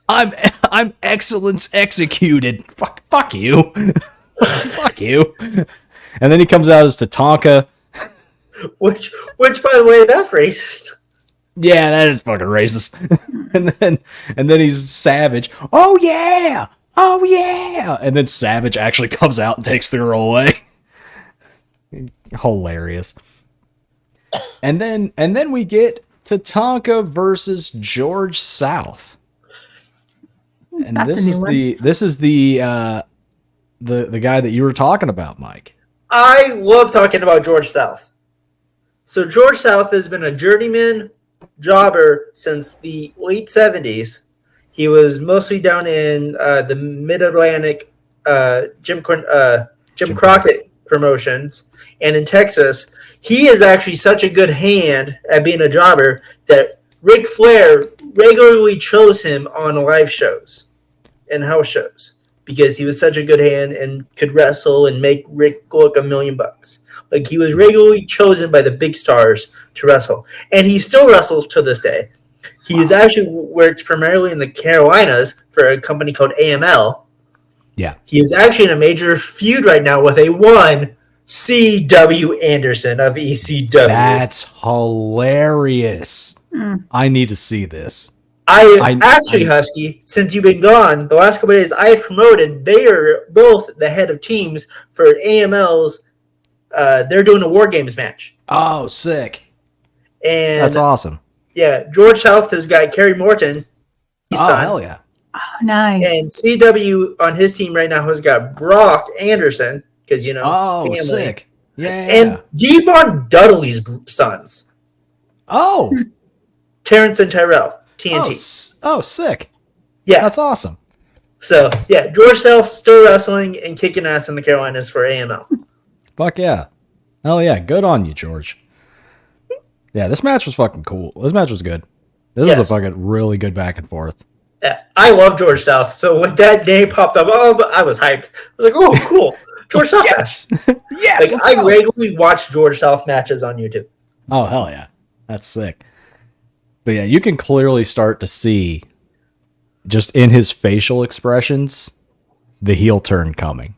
C: I'm excellence executed. Fuck you." Fuck you. And then he comes out as Tatanka.
B: Which, by the way, that's racist.
C: Yeah, that is fucking racist. and then he's Savage. Oh yeah, and then Savage actually comes out and takes the girl away. Hilarious. And then we get Tatanka versus George South. And this is the guy that you were talking about, Mike.
B: I love talking about George South. So George South has been a journeyman jobber since the late 70s. He was mostly down in the Mid-Atlantic Jim Crockett promotions and in Texas. He is actually such a good hand at being a jobber that Ric Flair regularly chose him on live shows and house shows because he was such a good hand and could wrestle and make Rick look $1 million. Like he was regularly chosen by the big stars to wrestle, and he still wrestles to this day. He has actually worked primarily in the Carolinas for a company called AML.
C: Yeah,
B: he is actually in a major feud right now with a one C.W. Anderson of ECW.
C: That's hilarious. I need to see this.
B: Husky, since you've been gone, the last couple of days I've promoted, they are both the head of teams for AML's. They're doing a War Games match.
C: Oh, sick.
B: And
C: that's awesome.
B: Yeah, George South has got Kerry Morton.
C: Oh, hell yeah.
A: Oh, nice.
B: And CW on his team right now has got Brock Anderson, because,
C: family. Sick. Yeah.
B: And Devon Dudley's sons.
C: Oh.
B: Terrence and Tyrell, TNT.
C: Oh, sick.
B: Yeah.
C: That's awesome.
B: So, yeah, George South still wrestling and kicking ass in the Carolinas for AML.
C: Fuck yeah. Hell yeah. Good on you, George. Yeah, this match was fucking cool. This match was good. This was a fucking really good back and forth.
B: Yeah, I love George South. So when that name popped up, I was hyped. I was like, oh, cool. George South
C: yes.
B: match.
C: Yes.
B: Like, I regularly watch George South matches on YouTube.
C: Oh, hell yeah. That's sick. But yeah, you can clearly start to see just in his facial expressions the heel turn coming.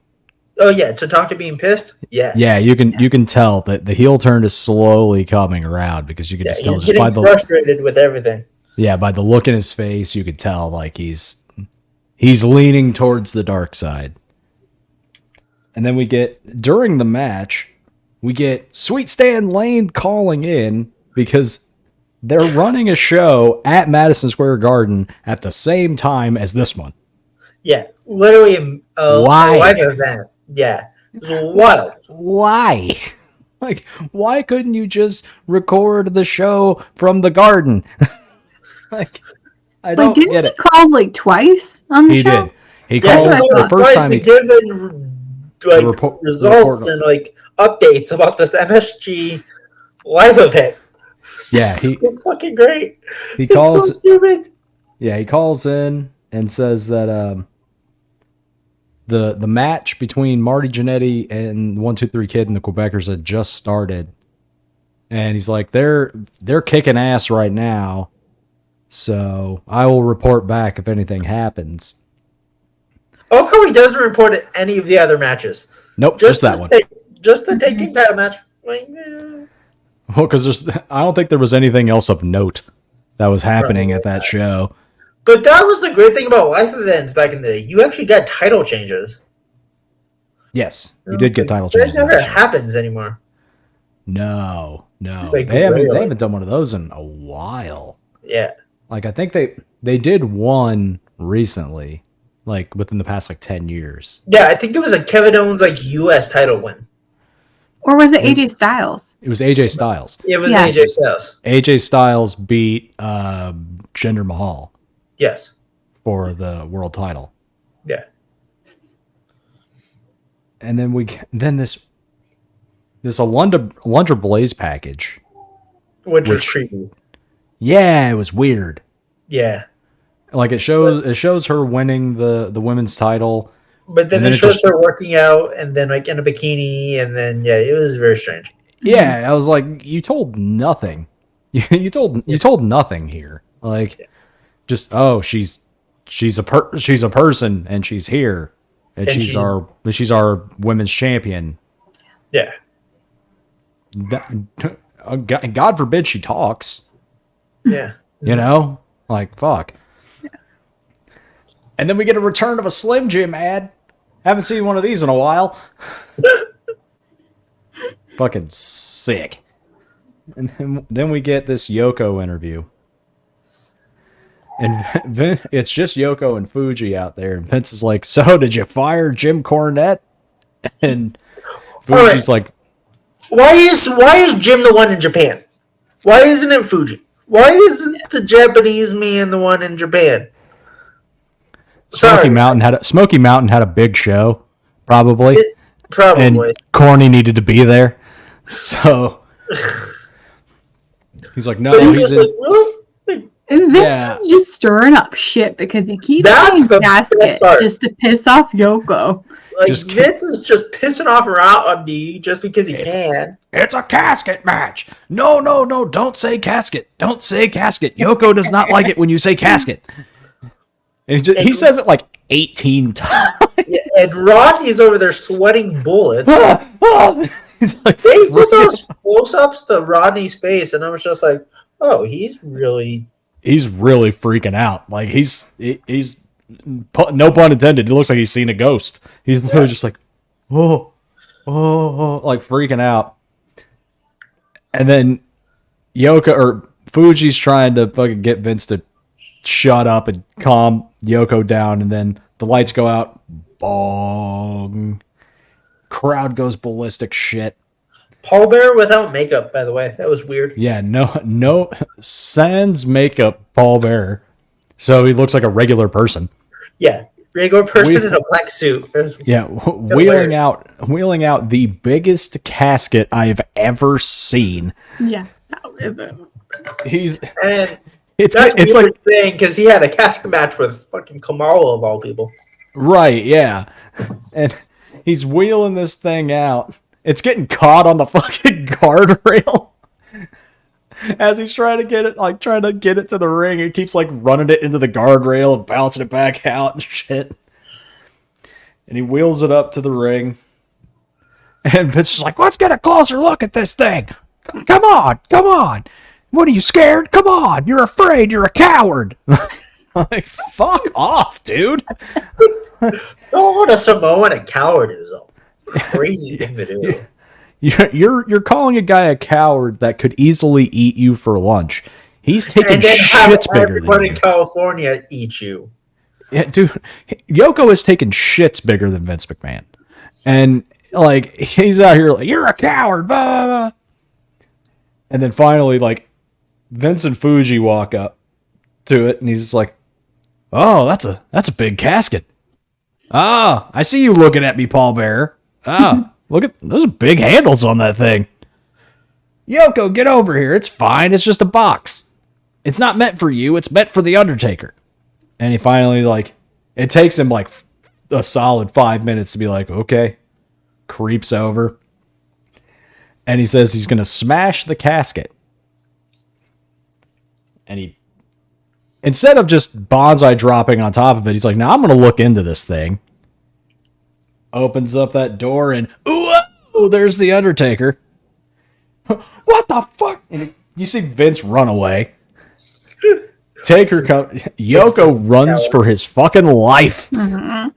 B: Oh yeah, Tatanka being pissed. Yeah,
C: yeah, you can tell that the heel turn is slowly coming around because you can just tell
B: he's
C: just
B: getting
C: by the
B: frustrated with everything.
C: Yeah, by the look in his face, you could tell like he's leaning towards the dark side. And then during the match, we get Sweet Stan Lane calling in because they're running a show at Madison Square Garden at the same time as this one.
B: Yeah, literally a live event. Yeah, it was wild.
C: Why? Like, why couldn't you just record the show from the garden? Like, I don't
A: didn't
C: get
A: he
C: it.
A: call twice on the
C: He
A: show?
C: did. He
B: Yeah,
C: calls
B: he
C: the first time
B: to
C: he
B: give them results
C: report.
B: and updates about this MSG live event.
C: Yeah,
B: So fucking great.
C: he
B: It's so
C: calls.
B: stupid.
C: Yeah, he calls in and says that the match between Marty Jannetty and 123 Kid and the Quebecers had just started, and he's like, they're kicking ass right now, so I will report back if anything happens.
B: Oh, how he doesn't report any of the other matches.
C: Nope, just that one.
B: Just the taking title match.
C: Well, because I don't think there was anything else of note that was happening at that show.
B: But that was the great thing about live events back in the day. You actually got title changes.
C: Yes, you did get title changes.
B: That never happens anymore.
C: No.
B: Like,
C: They haven't done one of those in a while.
B: Yeah.
C: Like, I think they did one recently, like within the past 10 years.
B: Yeah, I think it was a Kevin Owens US title win.
A: Or was it AJ Styles?
C: It was AJ Styles.
B: It was AJ Styles.
C: AJ Styles beat Jinder Mahal.
B: Yes.
C: For the world title.
B: Yeah.
C: And then this Alundra Blaze package,
B: which was creepy.
C: Yeah, it was weird.
B: Yeah.
C: Like it shows her winning the women's title.
B: But then it shows her working out and then in a bikini and then it was very strange.
C: Yeah, I was like, you told nothing. You told nothing here. Like just she's a person and she's here and she's our women's champion.
B: Yeah.
C: God forbid she talks.
B: Yeah.
C: You know? Like fuck. Yeah. And then we get a return of a Slim Jim ad. Haven't seen one of these in a while. Fucking sick. And then we get this Yoko interview. And it's just Yoko and Fuji out there. And Vince is like, so did you fire Jim Cornette? And Fuji's like,
B: why is Jim the one in Japan? Why isn't it Fuji? Why isn't the Japanese man the one in Japan?
C: Smoky Mountain had a big show, probably. And Corny needed to be there. So he's like, no, he's in.
A: And Vince is just stirring up shit because he keeps saying casket just to piss off Yoko.
B: Like Vince is just pissing off Rodney just because he can.
C: It's a casket match. No, don't say casket. Don't say casket. Yoko does not like it when you say casket. And he says it 18 times.
B: Yeah, and Rodney's over there sweating bullets.
C: He's like,
B: they did those close-ups to Rodney's face, and I was just like, oh, he's really
C: freaking out. Like he's no pun intended. It looks like he's seen a ghost. He's literally just like, oh, like freaking out. And then Yoko or Fuji's trying to fucking get Vince to shut up and calm Yoko down, and then the lights go out. Bong. Crowd goes ballistic. Shit.
B: Paul Bearer without makeup, by the way. That was weird.
C: Yeah, no sans makeup Paul Bearer. So he looks like a regular person.
B: Yeah. Regular person in a black suit.
C: Yeah, wheeling out the biggest casket I've ever seen.
A: Yeah.
B: It's like saying because he had a casket match with fucking Kamala of all people.
C: Right, yeah. And he's wheeling this thing out. It's getting caught on the fucking guardrail. As he's trying to get it to the ring, he keeps running it into the guardrail and bouncing it back out and shit. And he wheels it up to the ring. And Vince is like, let's get a closer look at this thing. Come on. What are you scared? Come on. You're afraid. You're a coward. Like, fuck off, dude.
B: Oh, what a Samoan a coward is a crazy thing to do.
C: You're calling a guy a coward that could easily eat you for lunch. He's taking shits bigger than you.
B: Everyone in California eat you.
C: Yeah, dude. Yoko is taking shits bigger than Vince McMahon. And he's out here you're a coward, blah, blah, blah. And then finally Vince and Fuji walk up to it, and he's just like, "Oh, that's a big casket. Ah, I see you looking at me, pallbearer. Ah, look at those big handles on that thing. Yoko, get over here. It's fine. It's just a box. It's not meant for you. It's meant for the Undertaker." And he finally, like, it takes him like a solid 5 minutes to be like, okay, creeps over. And he says he's going to smash the casket. And he, instead of just bonsai dropping on top of it, he's like, now I'm going to look into this thing. Opens up that door and, ooh, there's the Undertaker. What the fuck? And you see Vince run away. Yoko runs for his fucking life.
A: Mm-hmm.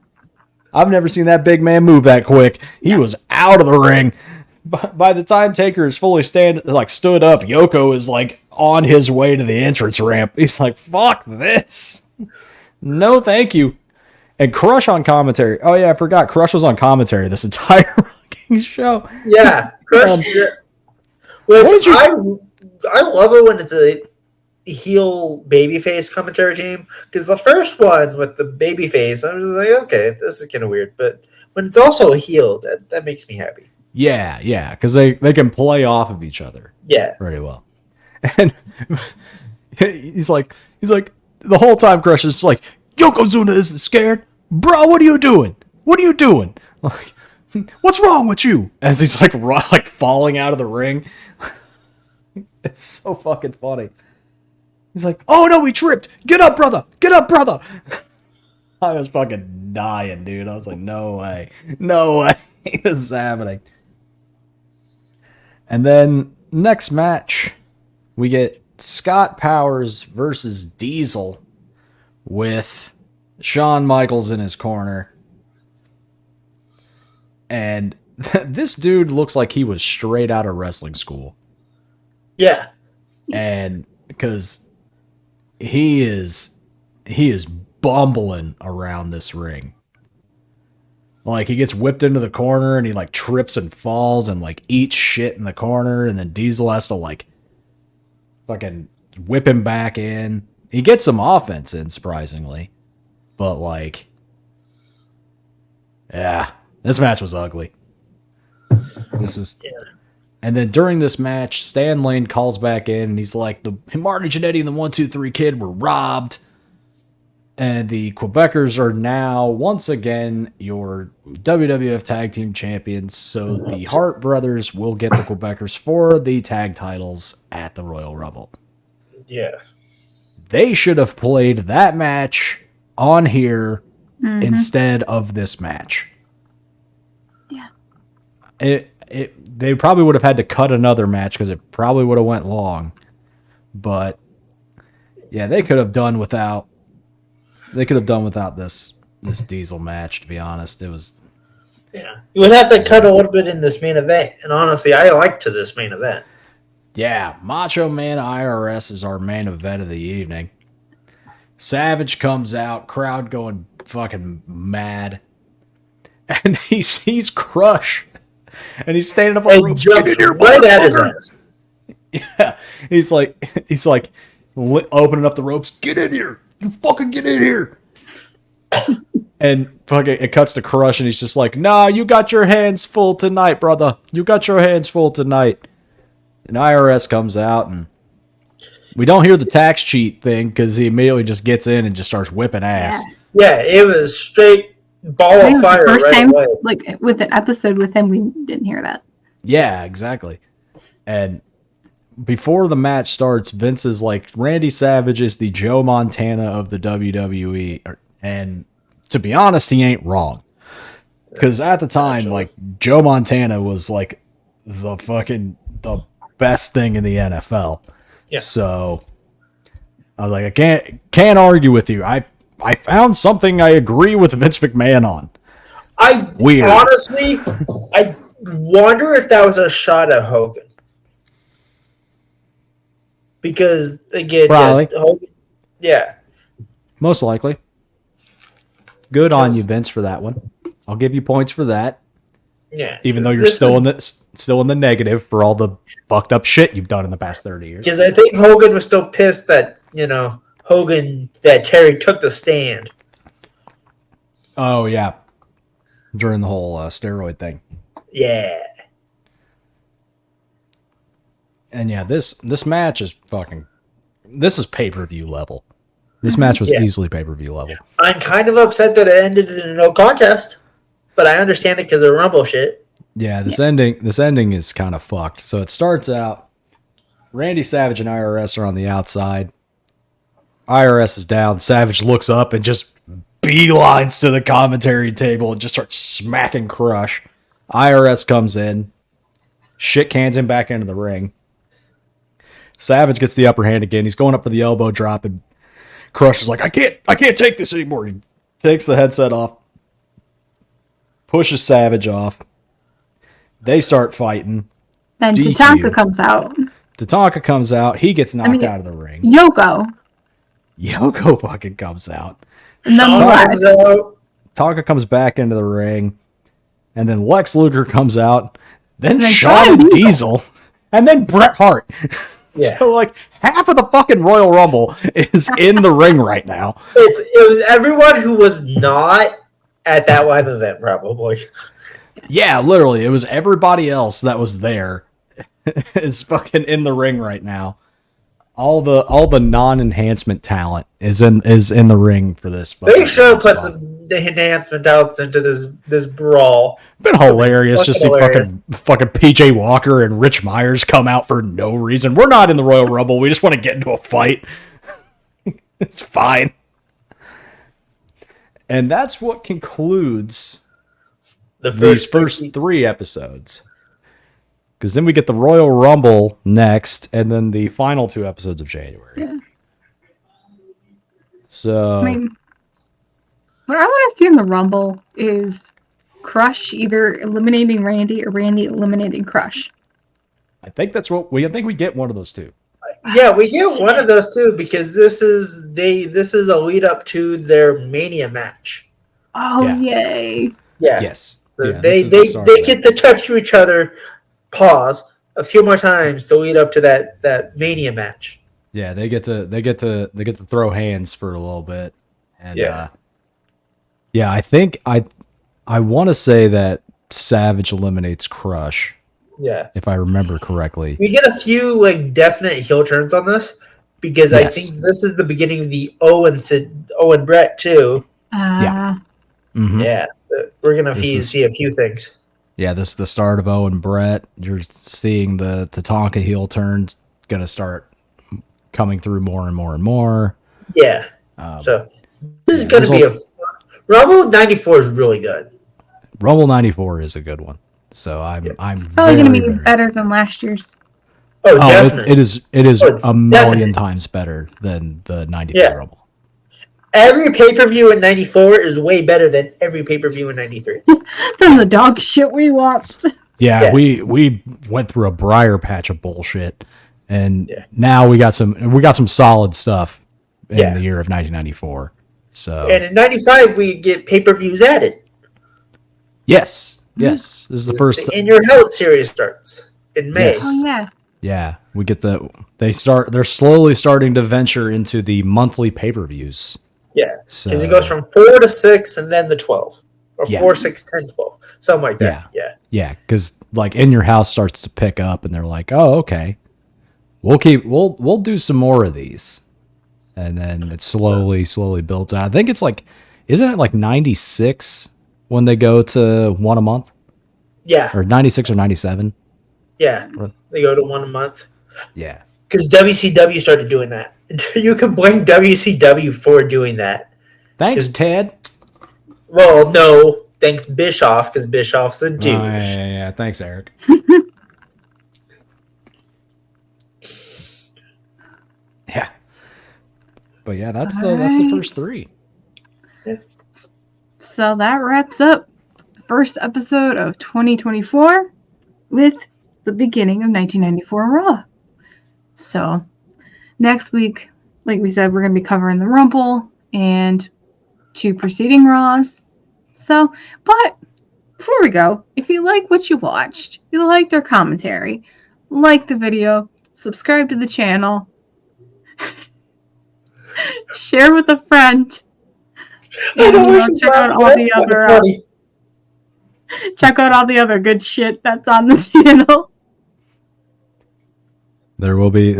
C: I've never seen that big man move that quick. He was out of the ring. By the time Taker is fully stood up, Yoko is like on his way to the entrance ramp. He's like, fuck this. No, thank you. And Crush on commentary. Oh yeah, I forgot. Crush was on commentary this entire fucking show.
B: Yeah, Crush. I love it when it's a heel babyface commentary team, because the first one with the babyface, I was like, okay, this is kind of weird, but when it's also a heel, that makes me happy.
C: Yeah, because they can play off of each other.
B: Yeah,
C: pretty well. And he's like the whole time Crush is like, Yokozuna isn't scared, bro. What are you doing? Like, what's wrong with you? As he's like falling out of the ring. It's so fucking funny. He's like, oh no, he tripped. Get up, brother. I was fucking dying, dude. I was like, no way. This is happening. And then next match, we get Scott Powers versus Diesel with Shawn Michaels in his corner. And this dude looks like he was straight out of wrestling school.
B: Yeah.
C: And because he is bumbling around this ring. Like, he gets whipped into the corner and he like trips and falls and like eats shit in the corner, and then Diesel has to like fucking whip him back in. He gets some offense in, surprisingly. But like, yeah, this match was ugly. And then during this match, Stan Lane calls back in and he's like, the Marty Jannetty and the 1-2-3 Kid were robbed. And the Quebecers are now, once again, your WWF Tag Team Champions. So the Hart Brothers will get the Quebecers for the tag titles at the Royal Rumble.
B: Yeah. They
C: should have played that match on here instead of this match.
A: Yeah.
C: They probably would have had to cut another match because it probably would have went long. But yeah, they could have done without this Diesel match, to be honest. It was,
B: yeah. You would have to cut a little bit in this main event. And honestly, I liked this main event.
C: Yeah, Macho Man IRS is our main event of the evening. Savage comes out, crowd going fucking mad. And he sees Crush. And he's standing up on the rope.
B: Jumps right at his ass.
C: Yeah. He's like opening up the ropes. Get in here. You fucking get in here. And fucking it cuts to Crush and he's just like, nah, you got your hands full tonight, brother. You got your hands full tonight. And IRS comes out and we don't hear the tax cheat thing because he immediately just gets in and just starts whipping ass.
B: Yeah, it was straight ball of fire
A: first
B: right
A: time,
B: away.
A: like with an episode with him, we didn't hear that.
C: Yeah, exactly. And before the match starts, Vince is like, Randy Savage is the Joe Montana of the WWE. And to be honest, he ain't wrong. Because at the time, like, Joe Montana was like the best thing in the NFL.
B: Yeah.
C: So I was like, I can't argue with you. I found something I agree with Vince McMahon on.
B: Honestly, I wonder if that was a shot at Hogan. Because again,
C: probably.
B: Hogan, yeah.
C: Most likely. Good on you, Vince, for that one. I'll give you points for that.
B: Yeah.
C: Even though you're still in the negative for all the fucked up shit you've done in the past 30 years.
B: Because I think Hogan was still pissed that, Hogan that Terry took the stand.
C: Oh yeah, during the whole steroid thing.
B: Yeah.
C: And yeah, this match is fucking. This is pay-per-view level. This match was easily pay-per-view level.
B: I'm kind of upset that it ended in a no contest, but I understand it because of Rumble shit.
C: Yeah, this ending is kind of fucked. So it starts out, Randy Savage and IRS are on the outside. IRS is down. Savage looks up and just beelines to the commentary table and just starts smacking Crush. IRS comes in, shit cans him back into the ring. Savage gets the upper hand again. He's going up for the elbow drop, and Crush is like, I can't take this anymore. He takes the headset off, pushes Savage off. They start fighting.
A: Then
C: DQ.
A: Tatanka comes out.
C: Tatanka comes out. He gets knocked out of the ring.
A: Yoko
C: fucking comes out.
B: Comes out.
C: Tatanka comes back into the ring. And then Lex Luger comes out. Then
A: And then
C: Shawn
A: Shawn
C: Diesel. And then Bret Hart.
B: Yeah.
C: So, like, half of the fucking Royal Rumble is in the ring right now.
B: It was everyone who was not at that live event, probably.
C: Yeah, literally. It was everybody else that was there is fucking in the ring right now. All the non-enhancement talent is in the ring for this.
B: They should have put some enhancement outs into this brawl.
C: Been hilarious
B: Fucking
C: just see
B: hilarious.
C: fucking PJ Walker and Rich Myers come out for no reason. We're not in the Royal Rumble. We just want to get into a fight. It's fine. And that's what concludes these first 3 episodes. Because then we get the Royal Rumble next, and then the final 2 episodes of January.
A: Yeah.
C: So,
A: I mean, what I want to see in the Rumble is Crush either eliminating Randy or Randy eliminating Crush.
C: I think that's what I think we get one of those 2.
B: Yeah, we get one of those too because this is a lead up to their Mania match.
A: Oh,
C: Yeah.
A: yay.
B: Yeah.
C: Yes.
B: So
C: Yeah,
B: they
C: this is the start of
B: get
C: that.
B: to touch to each other, pause a few more times to lead up to that Mania match.
C: Yeah, they get to throw hands for a little bit. And I think I want to say that Savage eliminates Crush,
B: Yeah.
C: if I remember correctly.
B: We get a few like definite heel turns on this because I
C: Yes.
B: think this is the beginning of the Owen Brett too.
C: Yeah. Mhm.
B: Yeah. We're gonna
C: This is-
B: see a few things.
C: Yeah, this is the start of Owen Brett. You're seeing the Tatanka heel turns gonna start coming through more and more and more.
B: Yeah. So this is gonna be Rumble '94 is really good.
C: Rumble '94 is a good one. So I'm
A: Probably going to be
C: very-
A: better than last year's.
B: Oh,
C: Oh,
B: definitely.
C: it is
B: Oh, it's
C: a million
B: definite.
C: times better than the '93
B: Yeah.
C: Rumble.
B: Every pay-per-view in '94 is way better than every pay-per-view in '93.
A: Than the dog shit we watched.
C: Yeah,
B: Yeah.
C: we went through a briar patch of bullshit, and
B: Yeah.
C: now we got some solid stuff in
B: Yeah.
C: the year of 1994. So
B: And in '95 we get pay-per-views added.
C: yes, this is the first.
B: In Your Health series starts in May.
C: Yes.
A: Oh, yeah.
C: Yeah, we get they're slowly starting to venture into the monthly pay-per-views.
B: Yeah,
C: So
B: because it goes from 4 to 6 and then the 12, or
C: Yeah.
B: 4, 6, 10, 12, something like that.
C: yeah, because like In Your House starts to pick up, and they're like, oh, okay, we'll do some more of these, and then it slowly builds out. I think it's like, isn't it like 96 when they go to one a month,
B: Yeah,
C: or 96 or 97?
B: yeah. They go to 1 a month
C: Yeah,
B: because WCW started doing that. You can blame WCW for doing that.
C: thanks, Ted.
B: Well, no, thanks Bischoff because Bischoff's a douche.
C: Yeah, thanks, Eric. Yeah, but yeah, that's the first 3.
A: So that wraps up the first episode of 2024 with the beginning of 1994 Raw. So next week, like we said, we're going to be covering the Rumble and 2 preceding Raws. So, but before we go, if you like what you watched, you liked our commentary, like the video, subscribe to the channel. Share with a friend.
B: I
A: And,
B: know
A: you
B: where
A: know,
B: she's
A: check out
B: laughing,
A: all
B: but
A: the
B: that's fucking
A: other
B: funny.
A: check out all the other good shit that's on the channel.
C: There will be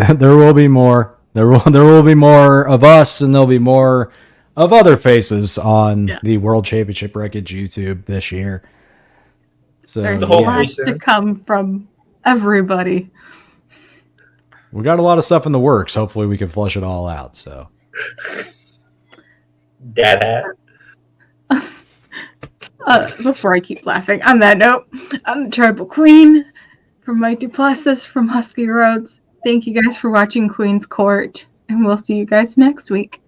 C: more. There will be more of us, and there'll be more of other faces on
A: Yeah.
C: the World Championship Wreckage YouTube this year. So
A: There's
B: Hopefully
A: lots
B: soon.
A: to come from everybody.
C: we got a lot of stuff in the works. Hopefully, we can flush it all out. So
B: Dad hat.
A: Before I keep laughing, on that note, I'm the Tribal Queen from Mike Duplessis from Husky Roads. Thank you guys for watching Queen's Court, and we'll see you guys next week.